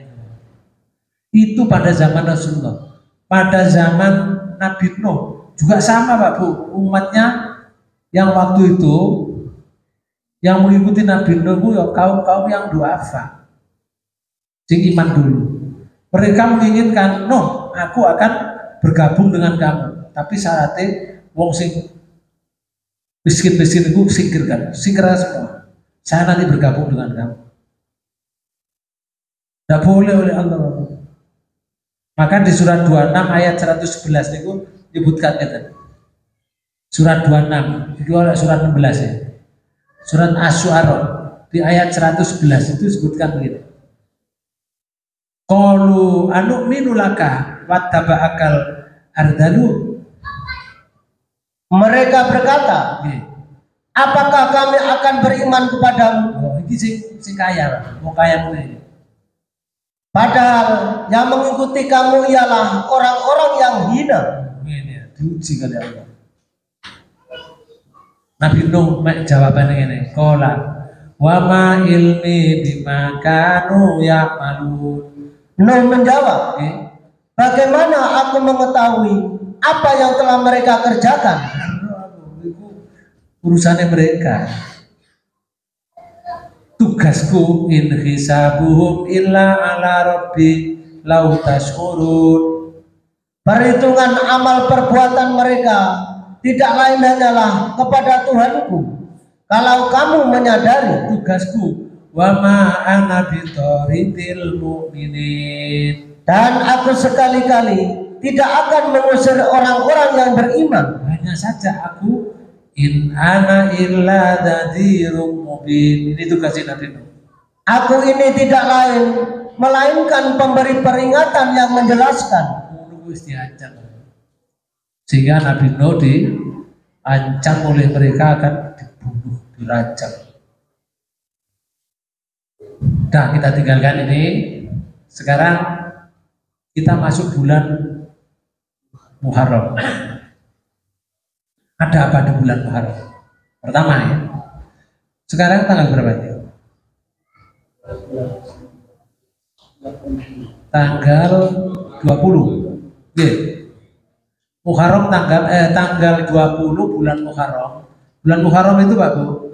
itu pada zaman Rasulullah. Pada zaman Nabi Nuh juga sama Pak Bu. Umatnya yang waktu itu yang mengikuti Nabi Nuh itu ya kaum-kaum yang duafa, sing iman dulu. Mereka menginginkan, Nuh, aku akan bergabung dengan kamu, tapi syaratnya wong sing miskin-miskin itu singkirkan semua. Saya nanti bergabung dengan kamu. Tidak boleh oleh Allah. Maka di surat 26 ayat 111 itu disebutkan gitu. Surat 26 itu oleh surat 16 ya. Surat Asy-Syu'ara di ayat 111 itu disebutkan begitu. Qalu anu'minu laka wattaba'akal ardalu. Mereka berkata, apakah kami akan beriman kepadamu iki sing kaya, mau kaya mulai. Padahal yang mengikuti kamu ialah orang-orang yang hina. Ini diuji kali Allah. Nabi Nuh jawabannya ini, qala wa ma ilmi bima kanu ya'malun. Nuh menjawab, bagaimana aku mengetahui apa yang telah mereka kerjakan? Urusannya mereka. Tugasku in hisabuhum illa ala rabbi lau tashurun. Perhitungan amal perbuatan mereka tidak lain hanyalah kepada Tuhanku. Kalau kamu menyadari, tugasku wa ma ana bitaridil mu'minin, dan aku sekali-kali tidak akan mengusir orang-orang yang beriman. Hanya saja aku in ana illa nadhirum mubin. Ini tugasnya Nabi Nuh. Aku ini tidak lain melainkan pemberi peringatan yang menjelaskan. Sehingga Nabi Nuh diancam oleh mereka akan dibunuh, dirajam. Nah, kita tinggalkan ini. Sekarang kita masuk bulan Muharram. Ada apa di bulan Muharram? Pertama ya. Sekarang tanggal berapa ya? Tanggal 20. Yeah. Muharram tanggal 20 bulan Muharram. Bulan Muharram itu Pak Bu,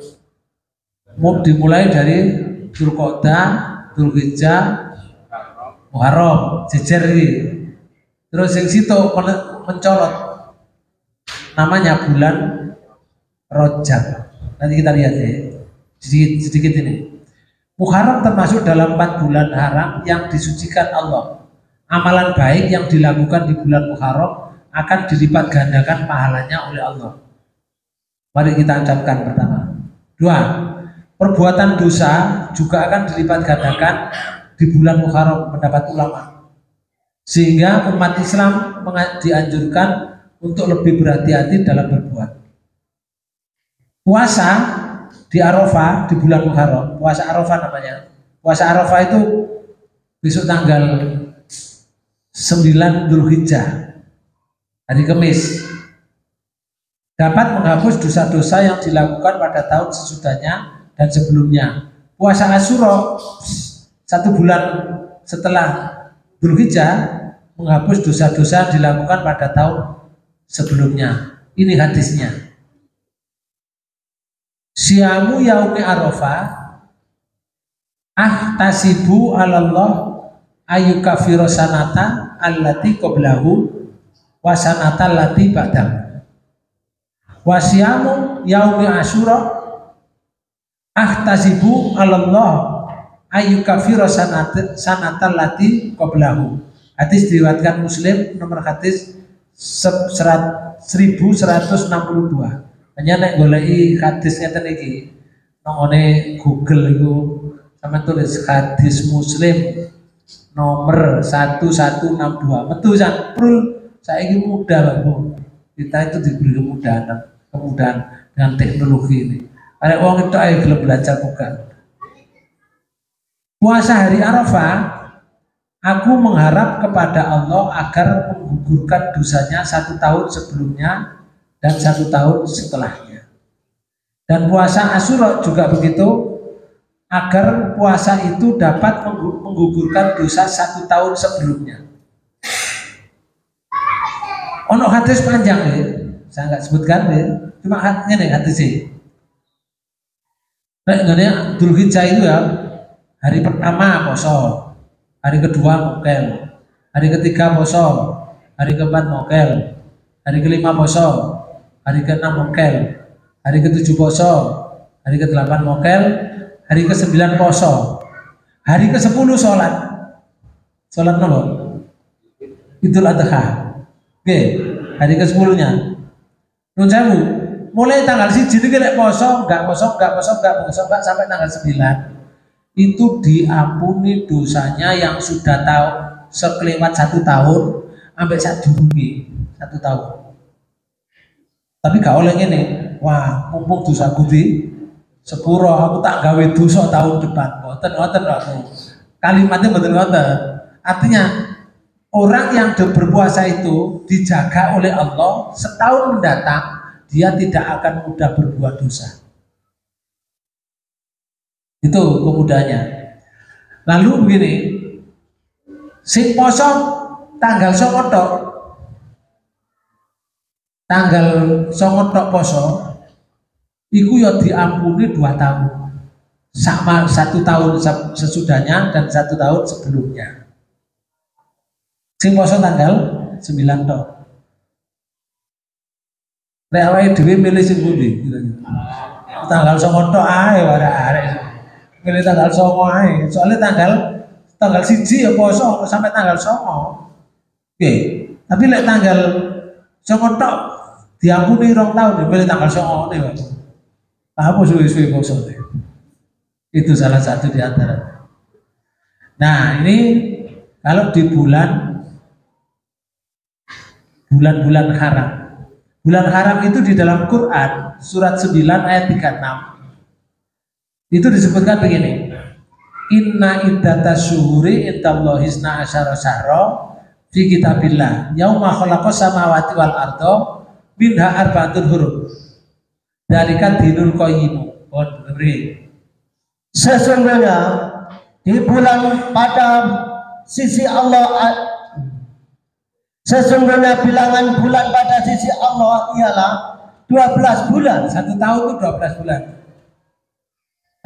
dimulai dari Dzulqa'dah, Dzulhijjah, Muharram, jejer ini. Terus yang situ mencolot namanya bulan Rajab. Nanti kita lihat ya, sedikit ini. Muharram termasuk dalam 4 bulan haram yang disucikan Allah. Amalan baik yang dilakukan di bulan Muharram akan dilipat gandakan pahalanya oleh Allah. Mari kita ucapkan pertama. 2. Perbuatan dosa juga akan dilipat gandakan di bulan Muharram mendapat ulama. Sehingga umat Islam dianjurkan untuk lebih berhati-hati dalam berbuat. Puasa di Arafah di bulan Muharram, puasa Arafah namanya. Puasa Arafah itu besok tanggal 9 Dzulhijjah, hari Kamis, dapat menghapus dosa-dosa yang dilakukan pada tahun sesudahnya dan sebelumnya. Puasa Asyura 1 bulan setelah Dzulhijjah menghapus dosa-dosa dilakukan pada tahun sebelumnya. Ini hadisnya. Syamu yaumi Arafah ahtasibu 'alallah ayyukaffira sanata allati qablahu wa sanata allati ba'dahu. Wa syamu yaumi Asyura ahtasibu 'alallah ayyukaffira sanata allati qablahu. Hadis diriwayatkan Muslim, nomor hadis 1162. Hanya nek goleki hadis ngeten iki nongone Google itu sama tulis hadis Muslim nomor 1162. Metu sak prul saiki mudah Bu. Kita itu diberi kemudahan dengan teknologi ini. Ada wong itu ayo gelem belajar bukan. Puasa hari Arafah, aku mengharap kepada Allah agar menggugurkan dosanya 1 tahun sebelumnya dan 1 tahun setelahnya. Dan puasa Asyura juga begitu, agar puasa itu dapat menggugurkan dosa 1 tahun sebelumnya. Ono hadis panjang ya, saya nggak sebutkan ya, cuma ini hadis ini. Nah, Dzulhijjah itu ya, hari pertama poso, hari kedua mokel, hari ketiga poso, hari keempat mokel, hari kelima poso, hari ke-6 mokel, hari ke-7 poso, hari ke-8 mokel, hari ke-9 poso, hari ke-10 sholat apa? Idul Adha. Oke, hari ke-10 nya nun sewu, mulai tanggal 1 itu lek poso, enggak sampai tanggal 9 itu diampuni dosanya yang sudah tahu sekelewat 1 tahun sampai saat durunge 1 tahun. Tapi gak oleh ini, wah mumpung dosa budi sepuro aku tak gawe dosa tahun depan. Ngoten aku. Kalimatnya betul ngoten. Artinya orang yang berpuasa itu dijaga oleh Allah setahun mendatang dia tidak akan mudah berbuat dosa. Itu kemudahannya. Lalu begini, sing poso tanggal 9 tok. Tanggal 9 tok poso iku ya diampuni 2 tahun. Sama 1 tahun sesudahnya dan 1 tahun sebelumnya. Sing poso tanggal 9 tok. Nek awake dhewe milih sing pundi kira-kira. Tanggal 9 tok ae arek-arek. Milih tanggal 9 ae. Soalnya tanggal 1 ya poso sampai tanggal 9. Oke. Tapi lek tanggal 9 tok diampuni 2 tahun, milih tanggal 9 ne, Pak. Apa suwe-suwe poso. Itu salah satu di antara. Nah, ini kalau di bulan-bulan haram. Bulan haram itu di dalam Quran surat 9 ayat 36. Itu disebutkan begini. Inna iddatas syuhuri indallahi isna asyara syahra fi kitabillah yauma khalaqas samawati wal arda minha arba'atun hurum. Dzalika dinul qayyim. Sesungguhnya di bulan pada sisi Allah, sesungguhnya bilangan bulan pada sisi Allah ialah 12 bulan. 1 tahun itu 12 bulan.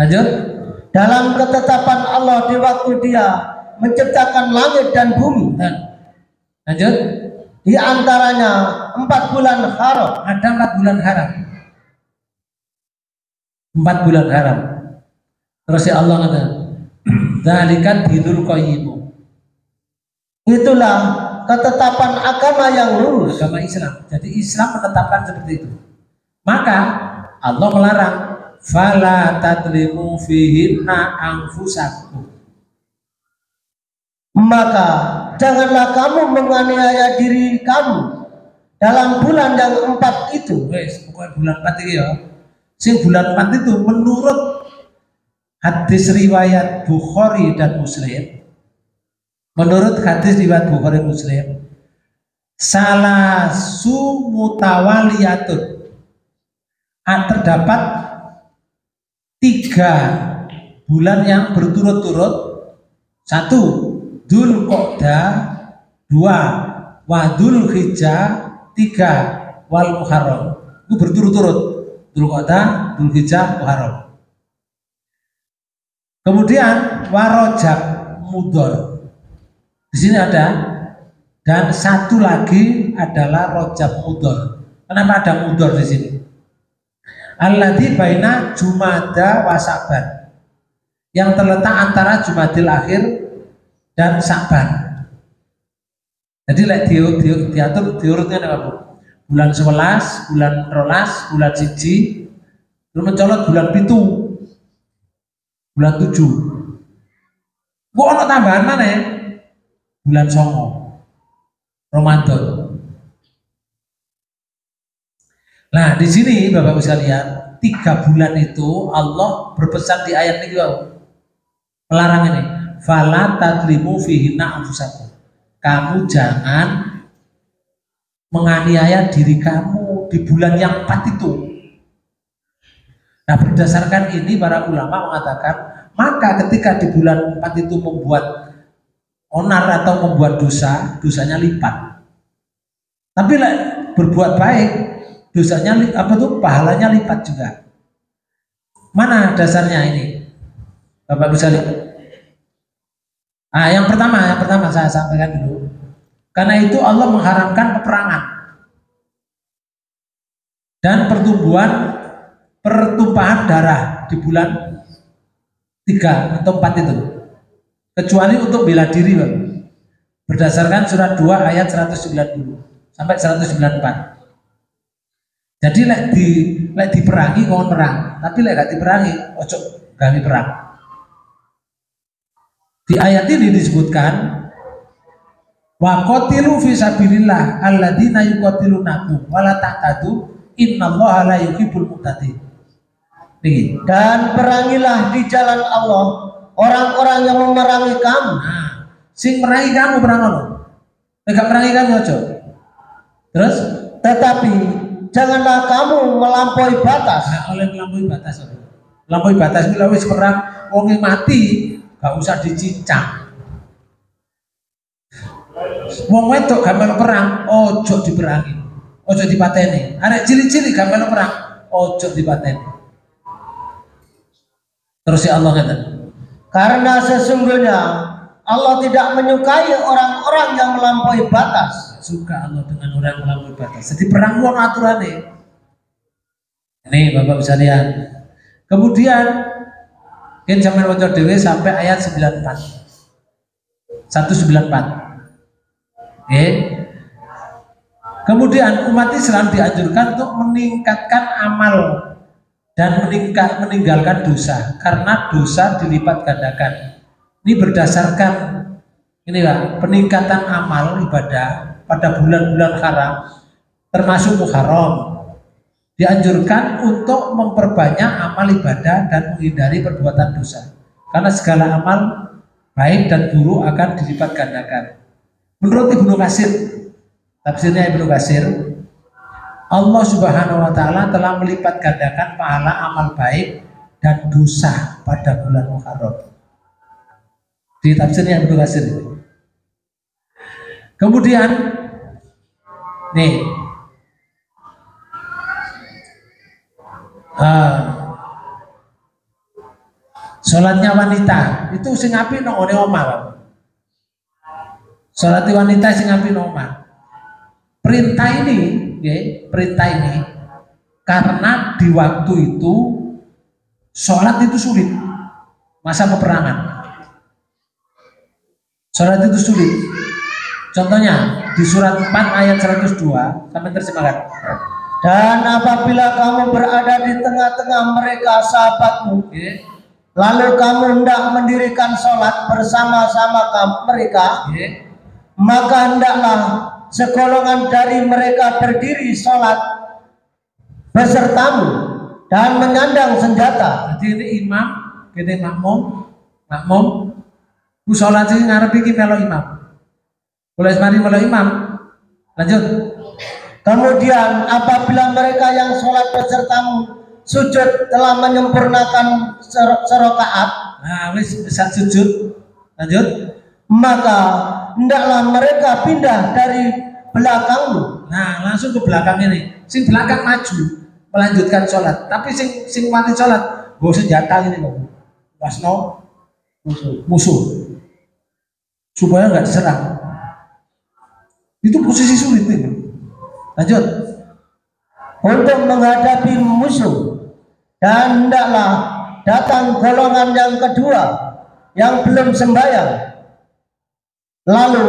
Lanjut. Dalam ketetapan Allah di waktu Dia menciptakan langit dan bumi. Lanjut. Di antaranya 4 bulan haram. Ada 4 bulan haram. 4 bulan haram. Terus ya Allah kata, dzalika dinul qayyim. Itulah ketetapan agama yang lurus, agama Islam. Jadi Islam menetapkan seperti itu. Maka Allah melarang fala tadlimu fihinna anfusakum. Maka janganlah kamu menganiaya diri kamu dalam bulan yang 4 itu. Wes, pokoknya bulan 4 itu ya. Sing bulan 4 itu menurut hadis riwayat Bukhari dan Muslim, menurut hadis riwayat Bukhari Muslim, salasu mutawaliyatun, terdapat 3 bulan yang berturut-turut. 1 Dzul Qa'dah, 2 Wadul Hijjah, 3 Wal Muharram. Itu berturut-turut. Dzul Qa'dah, Dzul Hijjah, Muharram. Kemudian Warojab Mudhar. Di sini ada, dan 1 lagi adalah Rojab Mudhar. Kenapa ada Mudhar di sini? Alladzi baina Jumada wa Sa'ban, yang terletak antara Jumadil Akhir dan Sa'ban. Jadi diatur diurutnya apa, Bu? Bulan 11, bulan 12, bulan 1, terus mencolot bulan 7, bulan 7. Kok ono tambahan mana ya? Bulan 9, Ramadan. Nah, di sini Bapak Ibu sekalian, 3 bulan itu Allah berpesan di ayat ini, melarang ini. Fala tadlimu fihinna anfusakum. Kamu jangan menganiaya diri kamu di bulan yang 4 itu. Nah, berdasarkan ini para ulama mengatakan, maka ketika di bulan 4 itu membuat onar atau membuat dosa, dosanya lipat. Tapi berbuat baik, dosanya pahalanya lipat juga. Mana dasarnya ini, Bapak bisa lihat? Yang pertama saya sampaikan dulu. Karena itu Allah mengharamkan peperangan dan pertumpahan darah di bulan 3 atau 4 itu, kecuali untuk bela diri, Bang. Berdasarkan surat 2 ayat 190 sampai 194. Jadi lek diperangi kon perang, tapi lek gak diperangi ojo ganti perang. Di ayat ini disebutkan wa qatilu fi sabilillah alladzina yuqatilunakum wa la ta'tadu innallaha la yuhibbul muqtatin. Niki. Dan perangilah di jalan Allah orang-orang yang memerangi kamu. Nah, sing merangi kamu perang Allah. Nek merangi kamu aja. Terus, tetapi janganlah kamu melampaui batas. Nah, oleh melampaui batas. Melampaui batas itu wis perang wong mati, gak usah dicincang. Wong wedok gak melu perang, ojo diperangi. Ojo dipateni. Arek cilik-cilik gak melu perang, ojo dipateni. Terus ya Allah kata, karena sesungguhnya Allah tidak menyukai orang-orang yang melampaui batas. Suka Allah dengan orang yang melampaui batas. Jadi perang wong aturane. Ini Bapak bisa lihat. Kemudian kita zaman waca dhewe sampai ayat 94. 194. Oke. Kemudian umat Islam dianjurkan untuk meningkatkan amal dan meninggalkan dosa karena dosa dilipat gandakan. Ini berdasarkan ini Pak, peningkatan amal ibadah pada bulan-bulan haram termasuk Muharram. Dianjurkan untuk memperbanyak amal ibadah dan menghindari perbuatan dosa. Karena segala amal baik dan buruk akan dilipat gandakan. Menurut Ibnu Katsir, tafsirnya Ibnu Katsir, Allah Subhanahu wa taala telah melipat gandakan pahala amal baik dan dosa pada bulan Muharram. Di tafsirnya Ibnu Katsir itu. Kemudian nih sholatnya wanita itu sing apik nang ngene omah. Sholat wanita sing apik nang omah. Perintah ini, ya, perintah ini karena di waktu itu sholat itu sulit, masa peperangan. Sholat itu sulit. Contohnya di surat 4 ayat 102, sampai terjemahkan. Dan apabila kamu berada di tengah-tengah mereka sahabatmu, lalu kamu hendak mendirikan sholat bersama-sama mereka, maka hendaklah segolongan dari mereka berdiri sholat besertamu dan menyandang senjata. Jadi ini imam, ini makmum, ku sholat sih ngarep iki melo imam. Boleh mari melo imam. Lanjut. Kemudian apabila mereka yang sholat besertamu sujud telah menyempurnakan serakaat, nah wis bisa sujud, lanjut, maka hendaklah mereka pindah dari belakangmu. Nah langsung ke belakang ini, sing belakang maju melanjutkan sholat, tapi sing mati sholat bawa senjata ini loh, wasno musuh supaya nggak diserang. Itu posisi sulit ini. Lanjut. Untuk menghadapi musuh, dan hendaklah datang golongan yang kedua yang belum sembahyang, lalu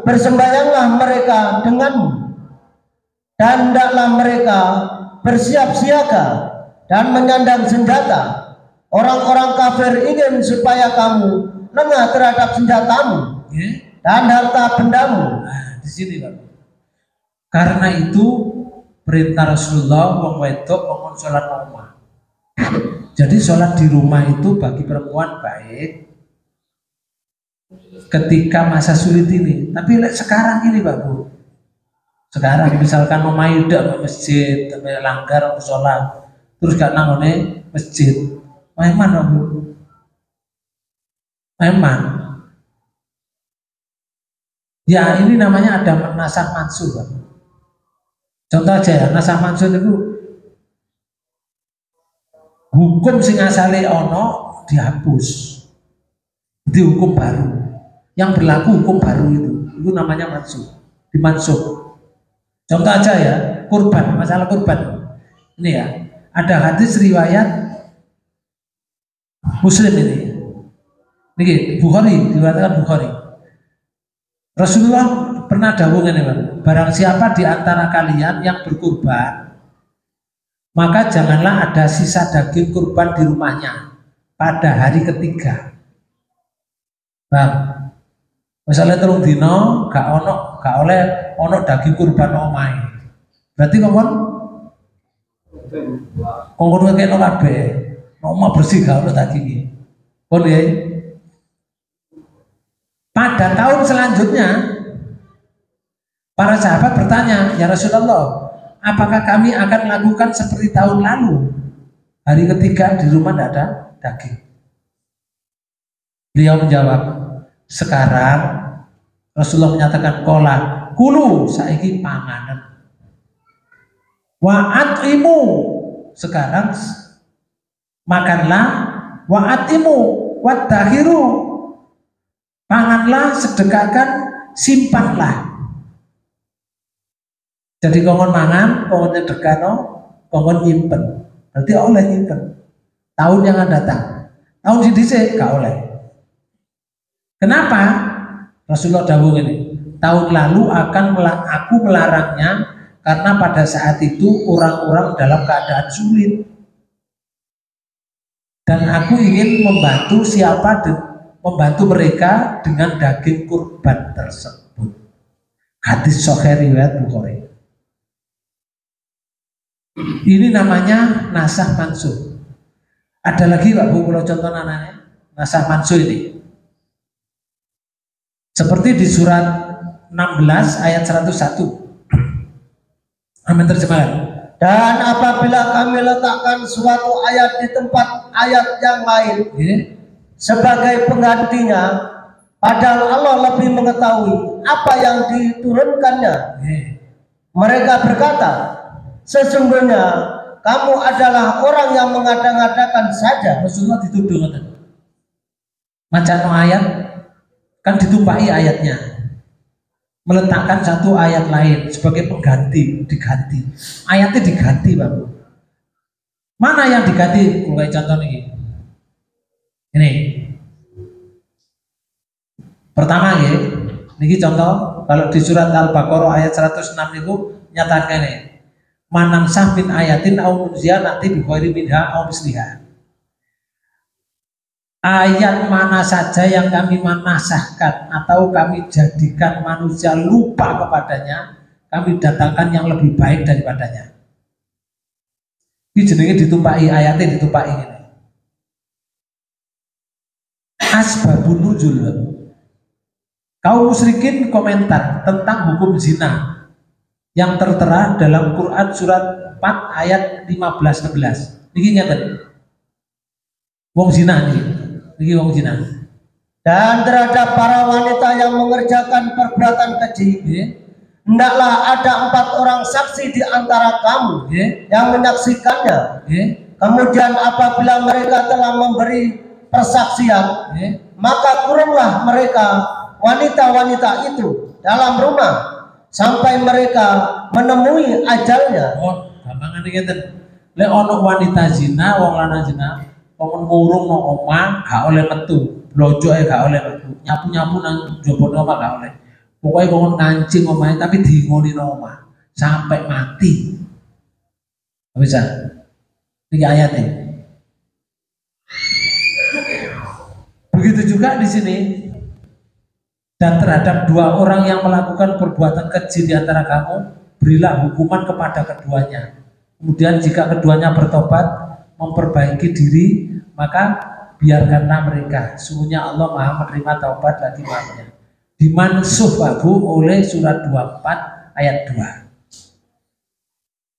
bersembahyanglah mereka denganmu, dan hendaklah mereka bersiap siaga dan menyandang senjata. Orang-orang kafir ingin supaya kamu lengah terhadap senjatamu dan harta bendamu. Nah, di sini Pak. Karena itu perintah Rasulullah wong wedok wong sholat rumah. Jadi sholat di rumah itu bagi perempuan baik ketika masa sulit ini. Tapi sekarang ini Pak Bu, sekarang misalkan omahe udah ke masjid, sampai langgar untuk sholat, terus gak nangone masjid, memang Bu, memang. Ya ini namanya ada nasakh mansukh Pak. Contoh aja ya, nasakh mansukh itu hukum sing asale ono dihapus, di hukum baru yang berlaku hukum baru itu namanya mansukh, dimansukh. Contoh aja ya, kurban, masalah kurban ini ya, ada hadis riwayat Muslim ini Bukhari, diriwayatkan Bukhari. Rasulullah pernah dawuh ngene, barang siapa di antara kalian yang berkurban, maka janganlah ada sisa daging kurban di rumahnya pada hari ketiga. Bang, misalnya telung dino gak oleh ono daging kurban omahe. Berarti kongkon ngekeno kabeh. Nomor bersih gak ono dagingnya. Pun ya. Pada tahun selanjutnya para sahabat bertanya, ya Rasulullah, apakah kami akan melakukan seperti tahun lalu? Hari ketiga di rumah tidak ada daging. Beliau menjawab, sekarang Rasulullah menyatakan kola, kulu saiki panganan. Wa'atimu, sekarang makanlah, wa'atimu, wadahiru, panganlah, sedekahkan, simpanlah. Jadi kongon mangan, kongon sedekahno, kongon nyimpen. Berarti oleh nyimpen. Tahun yang akan datang. Tahun sendiri gak oleh. Kenapa? Rasulullah dawuh ini. Tahun lalu aku melarangnya karena pada saat itu orang-orang dalam keadaan sulit. Dan aku ingin membantu membantu mereka dengan daging kurban tersebut. Hadis sahih riwayat Bukhari. Ini namanya nasah mansuh. Ada lagi Pak Bu kalau contoh anaknya nasah mansuh ini. Seperti di surat 16 ayat 101. Amin terjemahkan. Dan apabila kami letakkan suatu ayat di tempat ayat yang lain sebagai penggantinya, padahal Allah lebih mengetahui apa yang diturunkannya. Mereka berkata, sesungguhnya kamu adalah orang yang mengada-ngadakan saja. Rasulullah dituduh macam ayat kan ditumpai ayatnya, meletakkan satu ayat lain sebagai pengganti, diganti ayatnya, diganti Pak. Mana yang diganti? Kayak contoh ini pertama ya, ini contoh kalau di surat Al-Baqarah ayat 106 itu nyatakan ini manang sahmin ayatin au nunzia nanti bikhairi minha au misliha. Ayat mana saja yang kami manasahkan atau kami jadikan manusia lupa kepadanya, kami datangkan yang lebih baik daripadanya. Ini jenenge ditumpai, ayatnya ditumpai ini. Asbabun nuzul. Kaum musyrikin komentar tentang hukum zina yang tertera dalam Quran surat 4 ayat 15-16. Niki ngeten. Wong zina nih. Niki wong zina. Dan terhadap para wanita yang mengerjakan perbuatan keji, hendaklah ada 4 orang saksi di antara kamu yang menyaksikannya. Kemudian apabila mereka telah memberi persaksian, maka kurunglah mereka wanita-wanita itu dalam rumah sampai mereka menemui ajalnya. Oh, gampangan ngeten. Lek ono wanita zina, wong lanang zina, wong ngurung nang omah gak oleh metu, blojoke gak oleh metu, nyapu-nyapu nang njaba omah gak oleh. Pokoke wong ngancing omahe tapi diingoni nang omah sampai mati. Bisa. Iki ayatnya. Begitu juga di sini. Dan terhadap 2 orang yang melakukan perbuatan keji di antara kamu, berilah hukuman kepada keduanya. Kemudian jika keduanya bertobat, memperbaiki diri, maka biarkanlah mereka. Sungguhnya Allah Maha menerima taubat lagi maafnya. Dimansuh Pak Bu oleh surat 24 ayat 2.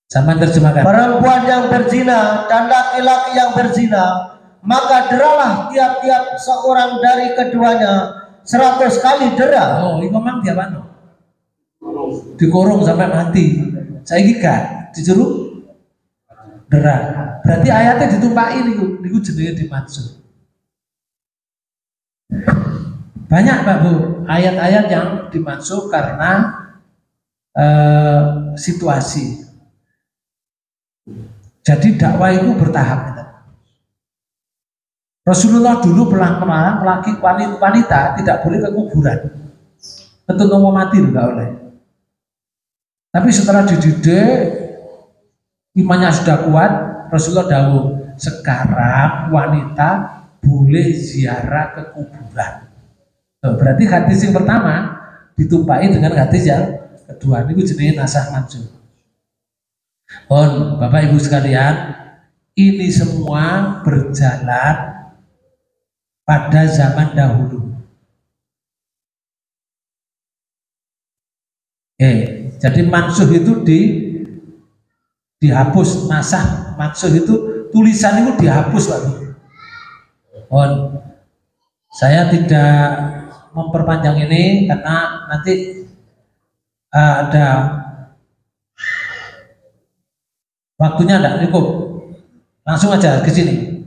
Sama terjemahkan. Perempuan yang berzina dan laki-laki yang berzina, maka deralah tiap-tiap seorang dari keduanya 100 kali dera. Oh, ini memang dia mana? Dikurung sampai mati. Saya gak dijeruk dera. Berarti ayatnya ditumpai niku jenenge dimaksud. Banyak Pak Bu ayat-ayat yang dimaksud karena situasi. Jadi dakwah itu bertahap. Rasulullah dulu pernah melarang wanita tidak boleh ke kuburan. Tentu mau mati enggak oleh. Tapi setelah dididik, imannya sudah kuat, Rasulullah dawuh, sekarang wanita boleh ziarah ke kuburan. Berarti hadis yang pertama ditumpai dengan hadis yang kedua. Ini jenenge nasah mansuh. Bapak Ibu sekalian, ini semua berjalan pada zaman dahulu. Jadi mansuh itu dihapus, nasah mansuh itu tulisan itu dihapus Pak. Saya tidak memperpanjang ini karena nanti ada waktunya tidak cukup. Langsung aja ke sini.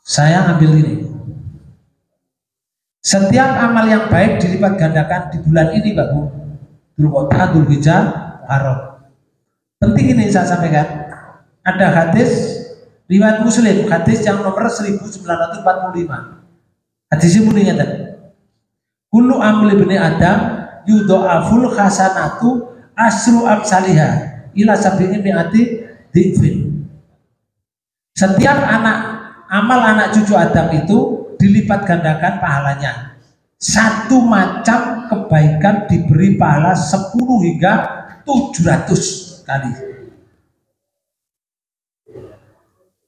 Saya ambil ini. Setiap amal yang baik dilipat gandakan di bulan ini, Pak Bu. Dzulqa'dah, Dzulhijjah, Muharram. Penting ini saya sampaikan. Ada hadis riwayat Muslim, hadis yang nomor 1945. Hadis ini bunyinya tadi. Kullu amli bani Adam yudha'aful hasanatu asru amsalihah ila sab'ini mi'ati dhifin. Setiap amal anak cucu Adam itu dilipat gandakan pahalanya. Satu macam kebaikan diberi pahala 10 hingga 700 kali.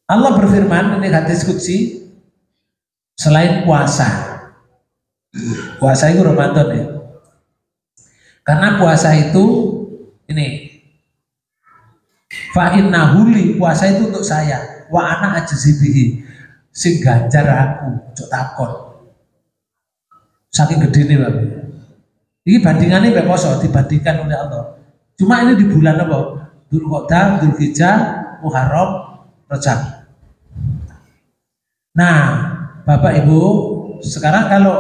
Allah berfirman, ini hadis qudsi, selain puasa itu Ramadan ya. Karena puasa itu ini fa innahuli, puasa itu untuk saya, wa ana ajzibihi, sing ganjar aku, cok takon. Saking gede nih Bapak. Ini bandingannya Mbak Poso dibandingkan oleh Allah. Cuma ini di bulan apa? Dzulqa'dah, Dzulhijjah, Muharram, Rajab. Nah, Bapak Ibu, sekarang kalau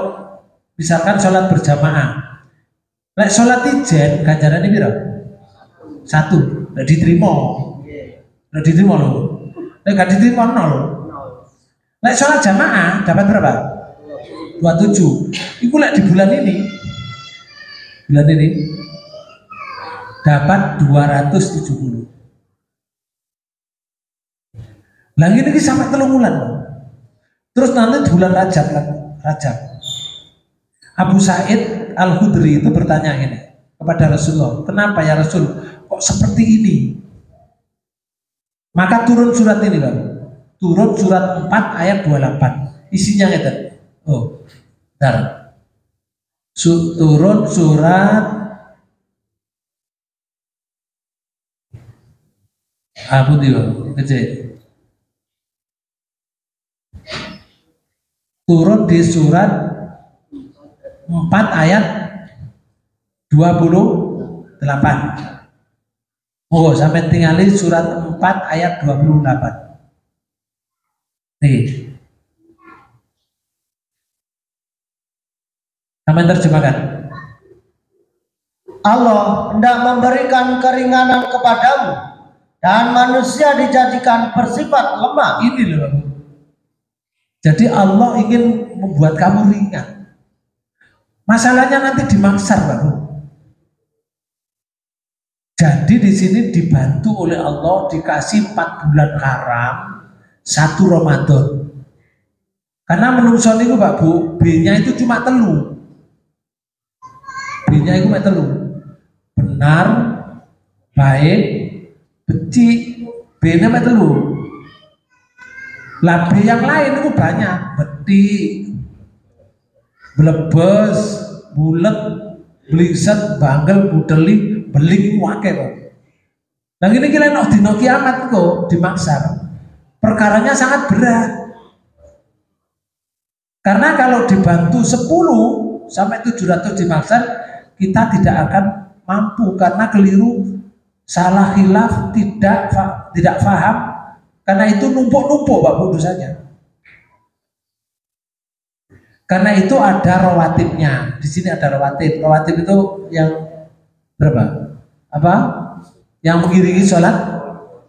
misalkan sholat berjamaah, lek sholat ijen ganjarannya piro? 1. Lek diterima. Lek diterima loh. Lek gak diterima 0. Lek sholat jamaah dapat berapa? 27. Iku lek di bulan ini dapat 270. Lah ini sampai 3 bulan. Terus nanti di bulan Rajab. Abu Sa'id Al-Khudri itu bertanya ini kepada Rasulullah, kenapa ya Rasul kok seperti ini? Maka turun surat ini Bang. Turun surat 4 ayat 28. Isinya ngeten. Bentar. Turun surat Abu Dio kecil. Turun di surat 4 ayat 28. Sampai tinggali surat 4 ayat 28. Nih. Sampai terjemahkan. Allah hendak memberikan keringanan kepadamu dan manusia dijadikan bersifat lemah. Ini loh. Jadi Allah ingin membuat kamu ringan. Masalahnya nanti dimaksar, Bapak. Jadi di sini dibantu oleh Allah, dikasih 4 bulan haram, 1 Ramadan. Karena menungso niku Pak Bu, B-nya itu cuma telu. B-nya itu cuma telu. Benar, baik, becik, B-nya cuma telu. Lah B yang lain itu banyak, beti, blebes, bulet, bliset, banggel, budeli, beling, wake Pak. Nah ini kira dino kiamat kok dimaksar. Perkaranya sangat berat. Karena kalau dibantu 10 sampai 700 dimaksar, kita tidak akan mampu karena keliru, salah khilaf, tidak paham. Karena itu numpuk-numpuk Pak Bu dosanya. Karena itu ada rawatibnya. Di sini ada rawatib. Rawatib itu yang berapa? Apa? Yang mengiringi sholat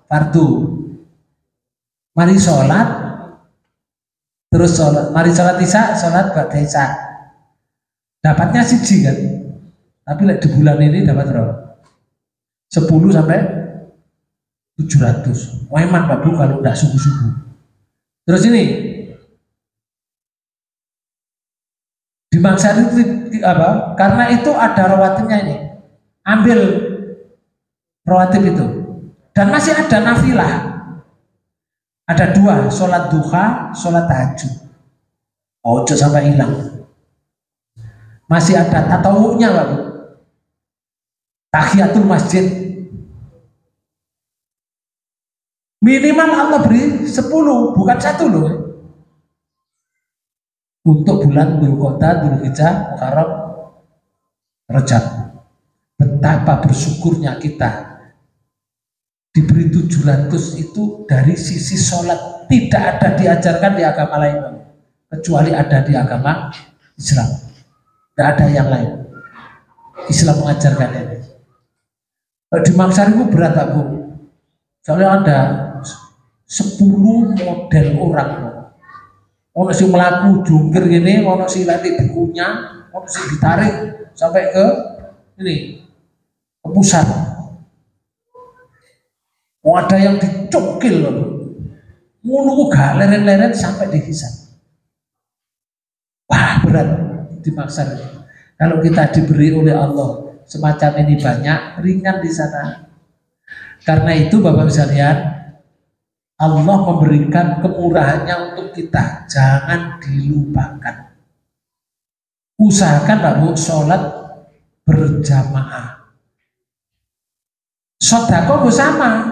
fardu. Mari sholat, terus sholat. Mari sholat isya, sholat ba'da isya. Dapatnya siji kan? Tapi di bulan ini dapat berapa? 10 sampai 700. Eman Pak Bu kalau udah subuh-subuh. Terus ini dimaksud itu apa? Karena itu ada rawatibnya ini. Ambil rawatib itu. Dan masih ada nafilah. Ada 2, sholat duha, sholat tahajud. Ojo sampai hilang. Masih ada tatawunya, Pak Bu. Tahiyatul masjid. Minimal Allah beri 10, bukan 1 loh. Untuk bulan Dzulqa'dah, Dzulhijjah, Muharram, Rajab. Betapa bersyukurnya kita diberi 700 itu dari sisi sholat. Tidak ada diajarkan di agama lain, kecuali ada di agama Islam. Tidak ada yang lain. Islam mengajarkan ini. Di Makassar itu berat, Pak Bu. Soalnya ada 10 model orang. Ono si melaku jungkir gini, ono si nanti bukunya, ono si ditarik sampai ke ini, ke pusat. Ada yang dicokil loh, mulu gak leren-leren sampai dihisap. Wah, berat di Makassar. Kalau kita diberi oleh Allah semacam ini banyak, ringan di sana. Karena itu Bapak bisa lihat, Allah memberikan kemurahannya untuk kita, jangan dilupakan. Usahakan Pak Bu, sholat berjamaah. Sedekah bersama.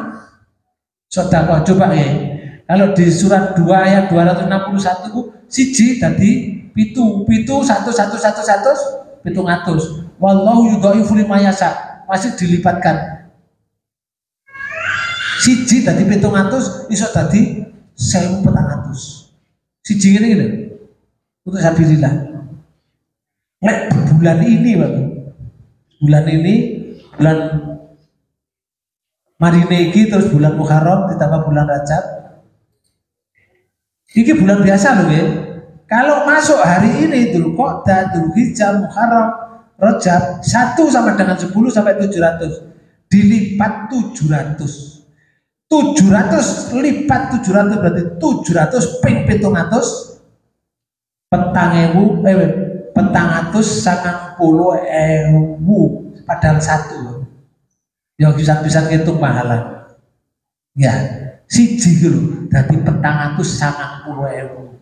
Sedekah coba ya. Kalau di surat 2 ayat 261 itu siji tadi pitu 1 700. Wallahu yudhaifu liman yasha. Masih dilipatkan. Siji tadi 700 iso tadi 1400. Siji ngene lho. Untuk sabilillah. Nek bulan ini Pak. Bulan ini bulan Marine iki terus bulan Muharram ditambah bulan Rajab. Ini bulan biasa loh ya. Kalau masuk hari ini Dzulqa'dah, Dzulhijjah, Muharram, Rajab 1 sama dengan 10 sampai 700. Dilipat 700. 700 lipat 700 berarti 700 ping 700 petang atus 90.000 padahal 1. Yang bisa ngitung pahala. Ya, siji lho dadi 490.000.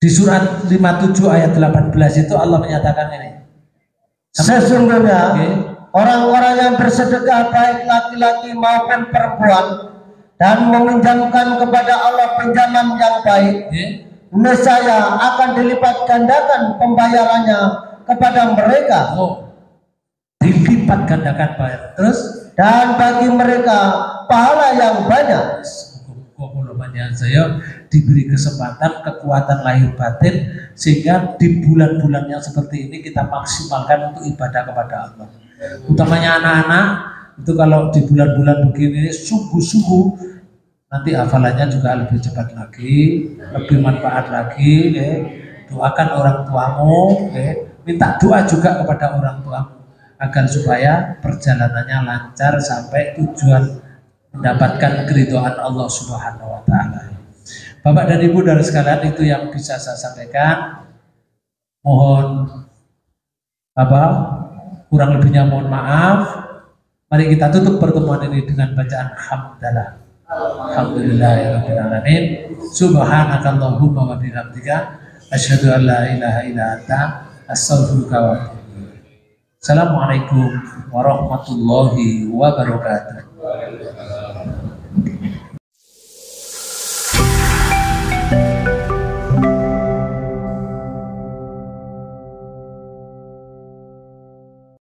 Di surat 57 ayat 18 itu Allah menyatakan ini. Sesungguhnya orang-orang yang bersedekah baik laki-laki maupun perempuan dan meminjamkan kepada Allah pinjaman yang baik, nescaya akan dilipat gandakan pembayarannya kepada mereka. Dilipat gandakan bayar. Terus dan bagi mereka pahala yang banyak. Saya diberi kesempatan, kekuatan lahir batin sehingga di bulan-bulan yang seperti ini kita maksimalkan untuk ibadah kepada Allah. Utamanya anak-anak itu kalau di bulan-bulan begini sungguh-sungguh nanti hafalannya juga lebih cepat lagi, lebih manfaat lagi. Doakan orang tuamu, minta doa juga kepada orang tuamu agar supaya perjalanannya lancar sampai tujuan mendapatkan keridhaan Allah Subhanahu wa taala. Bapak dan Ibu dari sekalian, itu yang bisa saya sampaikan. Mohon kurang lebihnya mohon maaf. Mari kita tutup pertemuan ini dengan bacaan hamdalah. Alhamdulillahirabbil alamin. Subhanakallahumma wa bihamdika asyhadu an la ilaha illa anta astaghfiruka wa atubu ilaik. Assalamualaikum warahmatullahi wabarakatuh.